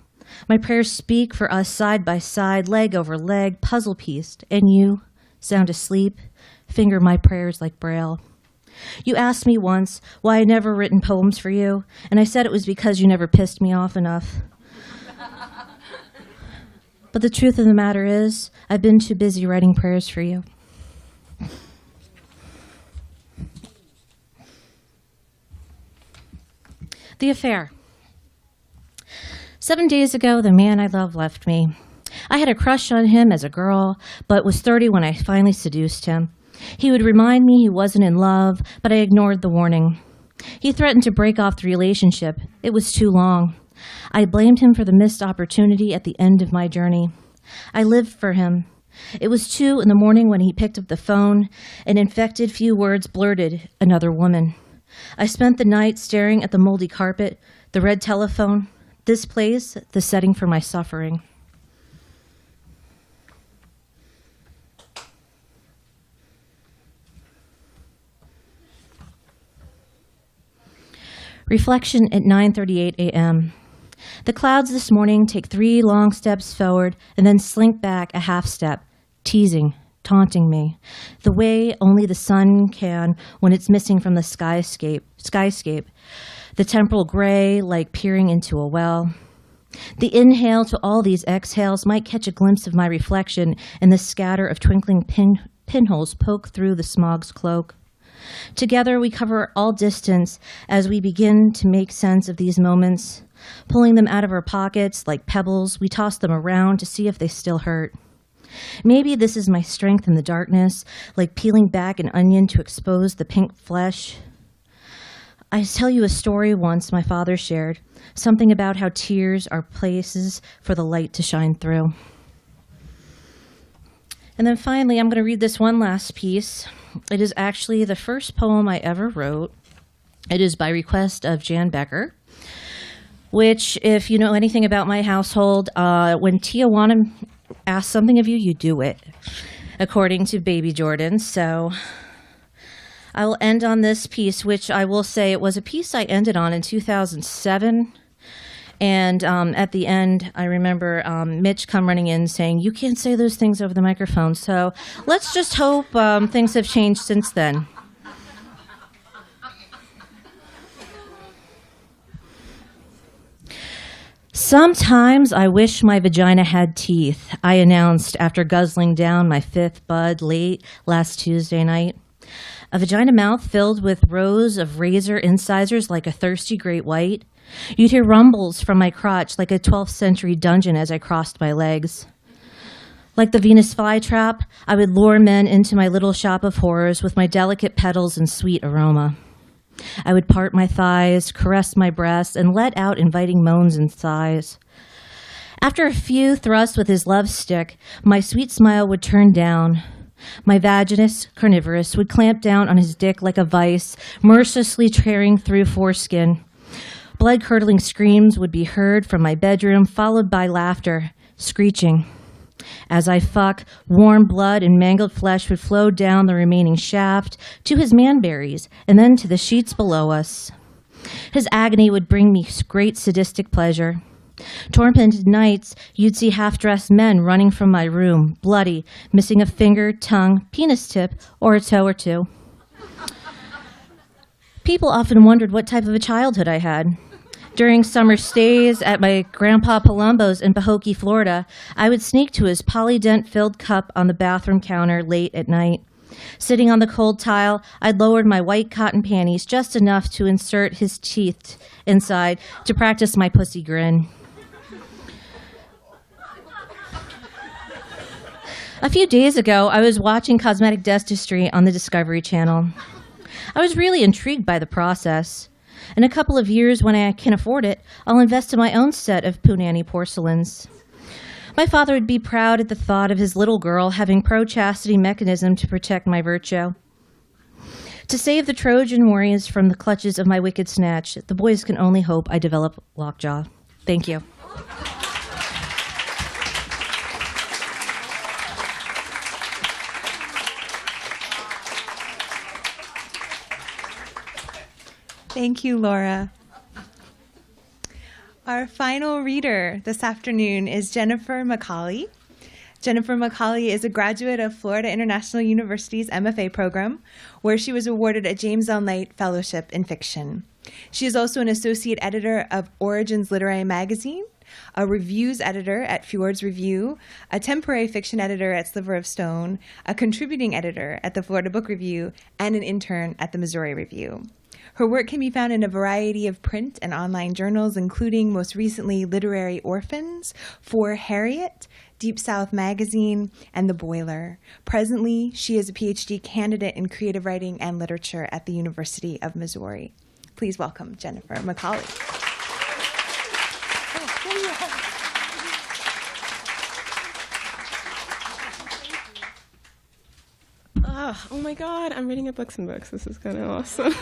My prayers speak for us side by side, leg over leg, puzzle-pieced, and you, sound asleep, finger my prayers like Braille. You asked me once why I'd never written poems for you, and I said it was because you never pissed me off enough. But the truth of the matter is, I've been too busy writing prayers for you. The affair. 7 days ago, the man I love left me. I had a crush on him as a girl, but was 30 when I finally seduced him. He would remind me he wasn't in love, but I ignored the warning. He threatened to break off the relationship. It was too long. I blamed him for the missed opportunity at the end of my journey. I lived for him. It was 2 a.m. when he picked up the phone, and infected few words blurted, another woman. I spent the night staring at the moldy carpet, the red telephone, this place, the setting for my suffering. Reflection at 9:38 a.m. The clouds this morning take 3 long steps forward and then slink back a half step, teasing, taunting me, the way only the sun can when it's missing from the skyscape, the temporal gray like peering into a well. The inhale to all these exhales might catch a glimpse of my reflection in the scatter of twinkling pinholes poke through the smog's cloak. Together we cover all distance as we begin to make sense of these moments. Pulling them out of our pockets like pebbles, we toss them around to see if they still hurt. Maybe this is my strength in the darkness, like peeling back an onion to expose the pink flesh. I tell you a story once my father shared, something about how tears are places for the light to shine through. And then finally, I'm going to read this one last piece. It is actually the first poem I ever wrote. It is by request of Jan Becker, which, if you know anything about my household, when Tijuana asks something of you, you do it, according to Baby Jordan. So I will end on this piece, which I will say it was a piece I ended on in 2007. And at the end, I remember Mitch come running in saying, "You can't say those things over the microphone." So let's just hope things have changed since then. Sometimes I wish my vagina had teeth, I announced after guzzling down my 5th bud late last Tuesday night. A vagina mouth filled with rows of razor incisors like a thirsty great white. You'd hear rumbles from my crotch like a 12th century dungeon as I crossed my legs. Like the Venus flytrap, I would lure men into my little shop of horrors with my delicate petals and sweet aroma. I would part my thighs, caress my breasts, and let out inviting moans and sighs. After a few thrusts with his love stick, my sweet smile would turn down. My vaginus carnivorous would clamp down on his dick like a vice, mercilessly tearing through foreskin. Blood-curdling screams would be heard from my bedroom, followed by laughter, screeching. As I fuck, warm blood and mangled flesh would flow down the remaining shaft to his manberries and then to the sheets below us. His agony would bring me great sadistic pleasure. Tormented nights, you'd see half-dressed men running from my room, bloody, missing a finger, tongue, penis tip, or a toe or two. People often wondered what type of a childhood I had. During summer stays at my grandpa Palumbo's in Pahokee, Florida, I would sneak to his Polydent-filled cup on the bathroom counter late at night. Sitting on the cold tile, I'd lowered my white cotton panties just enough to insert his teeth inside to practice my pussy grin. A few days ago, I was watching cosmetic dentistry on the Discovery Channel. I was really intrigued by the process. In a couple of years, when I can afford it, I'll invest in my own set of Punani porcelains. My father would be proud at the thought of his little girl having pro-chastity mechanism to protect my virtue. To save the Trojan warriors from the clutches of my wicked snatch, the boys can only hope I develop lockjaw. Thank you. Thank you, Laura. Our final reader this afternoon is Jennifer Mccauley. Jennifer Mccauley is a graduate of Florida International University's MFA program, where she was awarded a James L. Knight Fellowship in Fiction. She is also an associate editor of Origins Literary Magazine, a reviews editor at Fjords Review, a temporary fiction editor at Sliver of Stone, a contributing editor at the Florida Book Review, and an intern at the Missouri Review. Her work can be found in a variety of print and online journals, including most recently Literary Orphans, For Harriet, Deep South Magazine, and The Boiler. Presently, she is a PhD candidate in creative writing and literature at the University of Missouri. Please welcome Jennifer Mccauley. Oh my God, I'm reading Books and Books. This is kind of awesome.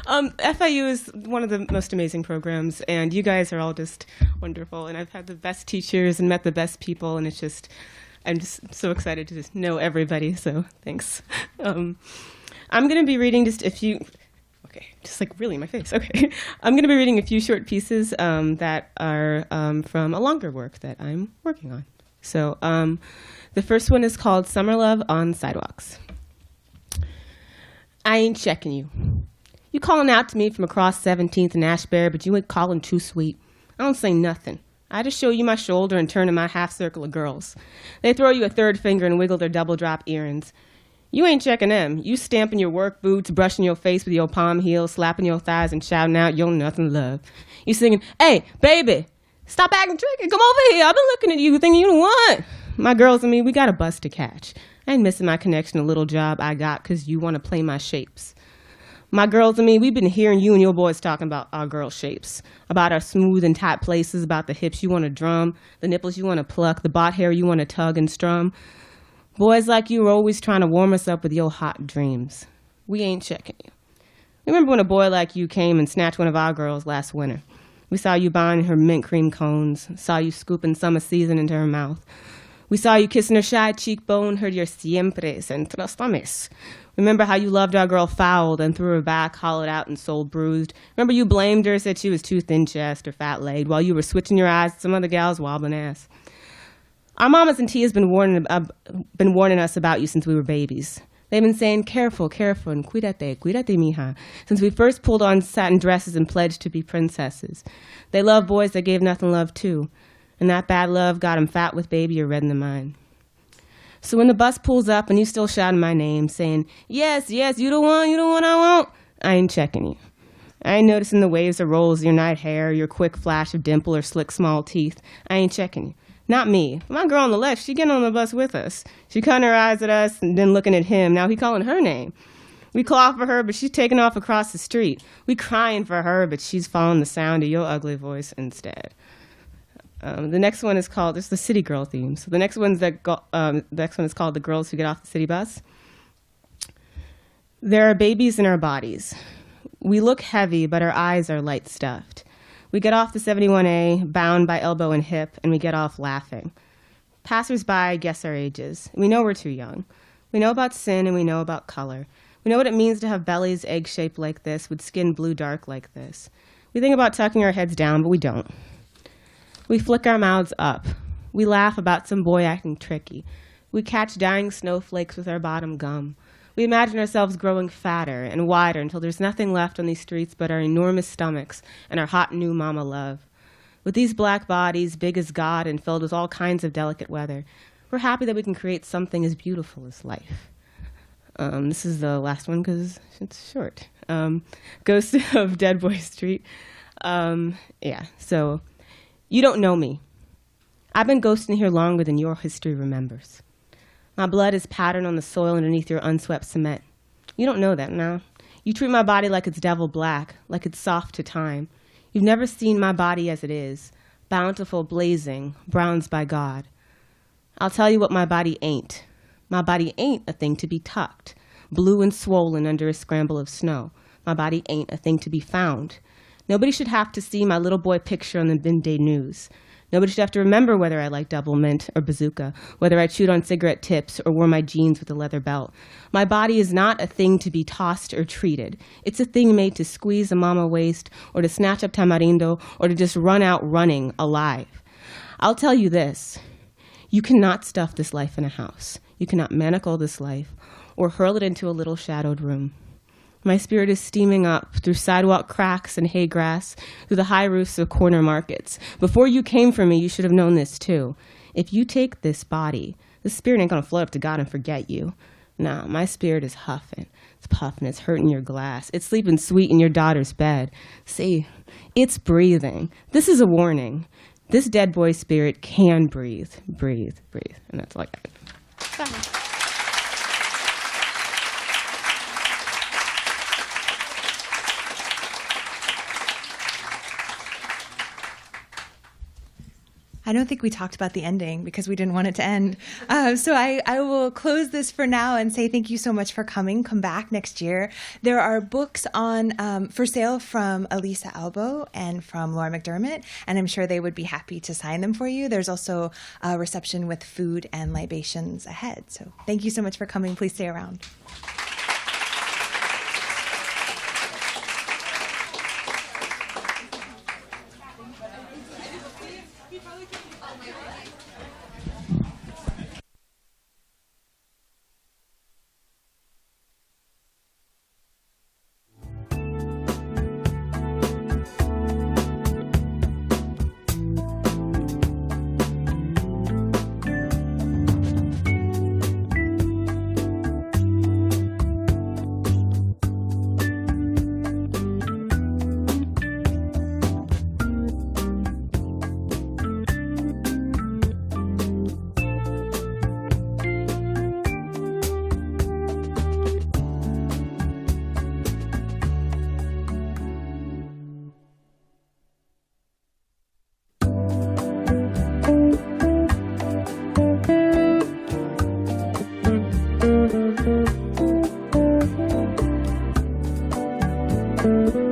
FIU is one of the most amazing programs, and you guys are all just wonderful. And I've had the best teachers and met the best people, and I'm just so excited to just know everybody, so thanks. I'm going to be reading just a few, just like really my face, okay. I'm going to be reading a few short pieces that are from a longer work that I'm working on. So the first one is called Summer Love on Sidewalks. I ain't checking you. You calling out to me from across 17th and Ashbury, but you ain't calling too sweet. I don't say nothing. I just show you my shoulder and turn to my half circle of girls. They throw you a third finger and wiggle their double drop earrings. You ain't checking them. You stamping your work boots, brushing your face with your palm heels, slapping your thighs and shouting out your nothing love. You singing, hey, baby, stop acting tricky. Come over here. I've been looking at you thinking you the one. My girls and me, we got a bus to catch. I ain't missing my connection to little job I got because you want to play my shapes. My girls and me, we've been hearing you and your boys talking about our girl shapes, about our smooth and tight places, about the hips you want to drum, the nipples you want to pluck, the bot hair you want to tug and strum. Boys like you are always trying to warm us up with your hot dreams. We ain't checking you. Remember when a boy like you came and snatched one of our girls last winter? We saw you buying her mint cream cones, saw you scooping summer season into her mouth. We saw you kissing her shy cheekbone, heard your siempres and trastames. Remember how you loved our girl fouled and threw her back, hollowed out and soul bruised? Remember you blamed her, said she was too thin-chest or fat-legged, while you were switching your eyes to some other gal's wobbling ass? Our mamas and Tia's been warning us about you since we were babies. They've been saying, careful, careful, and cuídate, cuídate, mija, since we first pulled on satin dresses and pledged to be princesses. They love boys that gave nothing love too, and that bad love got 'em fat with baby or red in the mind. So when the bus pulls up and you still shouting my name, saying, yes, yes, you the one I want, I ain't checking you. I ain't noticing the waves or rolls of your night hair, your quick flash of dimple or slick small teeth. I ain't checking you. Not me. My girl on the left, she getting on the bus with us. She cutting her eyes at us and then looking at him. Now he calling her name. We claw for her, but she's taking off across the street. We crying for her, but she's following the sound of your ugly voice instead. The next one is called, it's the City Girl theme. So the next one is called The Girls Who Get Off the City Bus. There are babies in our bodies. We look heavy, but our eyes are light stuffed. We get off the 71A, bound by elbow and hip, and we get off laughing. Passers-by guess our ages. We know we're too young. We know about sin and we know about color. We know what it means to have bellies egg-shaped like this, with skin blue dark like this. We think about tucking our heads down, but we don't. We flick our mouths up. We laugh about some boy acting tricky. We catch dying snowflakes with our bottom gum. We imagine ourselves growing fatter and wider until there's nothing left on these streets but our enormous stomachs and our hot new mama love. With these black bodies, big as God and filled with all kinds of delicate weather, we're happy that we can create something as beautiful as life. This is the last one because it's short. Ghost of Dead Boy Street. So you don't know me. I've been ghosting here longer than your history remembers. My blood is patterned on the soil underneath your unswept cement. You don't know that now. You treat my body like it's devil black, like it's soft to time. You've never seen my body as it is, bountiful, blazing, bronzed by God. I'll tell you what my body ain't. My body ain't a thing to be tucked, blue and swollen under a scramble of snow. My body ain't a thing to be found. Nobody should have to see my little boy picture on the midday news. Nobody should have to remember whether I like double mint or bazooka, whether I chewed on cigarette tips or wore my jeans with a leather belt. My body is not a thing to be tossed or treated. It's a thing made to squeeze a mama waist or to snatch up tamarindo or to just run out running alive. I'll tell you this. You cannot stuff this life in a house. You cannot manacle this life or hurl it into a little shadowed room. My spirit is steaming up through sidewalk cracks and hay grass, through the high roofs of corner markets. Before you came for me, you should have known this too. If you take this body, the spirit ain't gonna float up to God and forget you. Nah, my spirit is huffing. It's puffing. It's hurting your glass. It's sleeping sweet in your daughter's bed. See, it's breathing. This is a warning. This dead boy spirit can breathe, breathe, breathe. And that's all I got. Bye. I don't think we talked about the ending because we didn't want it to end. So I will close this for now and say thank you so much for coming. Come back next year. There are books on for sale from Elisa Albo and from Laura Mcdermott, and I'm sure they would be happy to sign them for you. There's also a reception with food and libations ahead. So thank you so much for coming. Please stay around. you.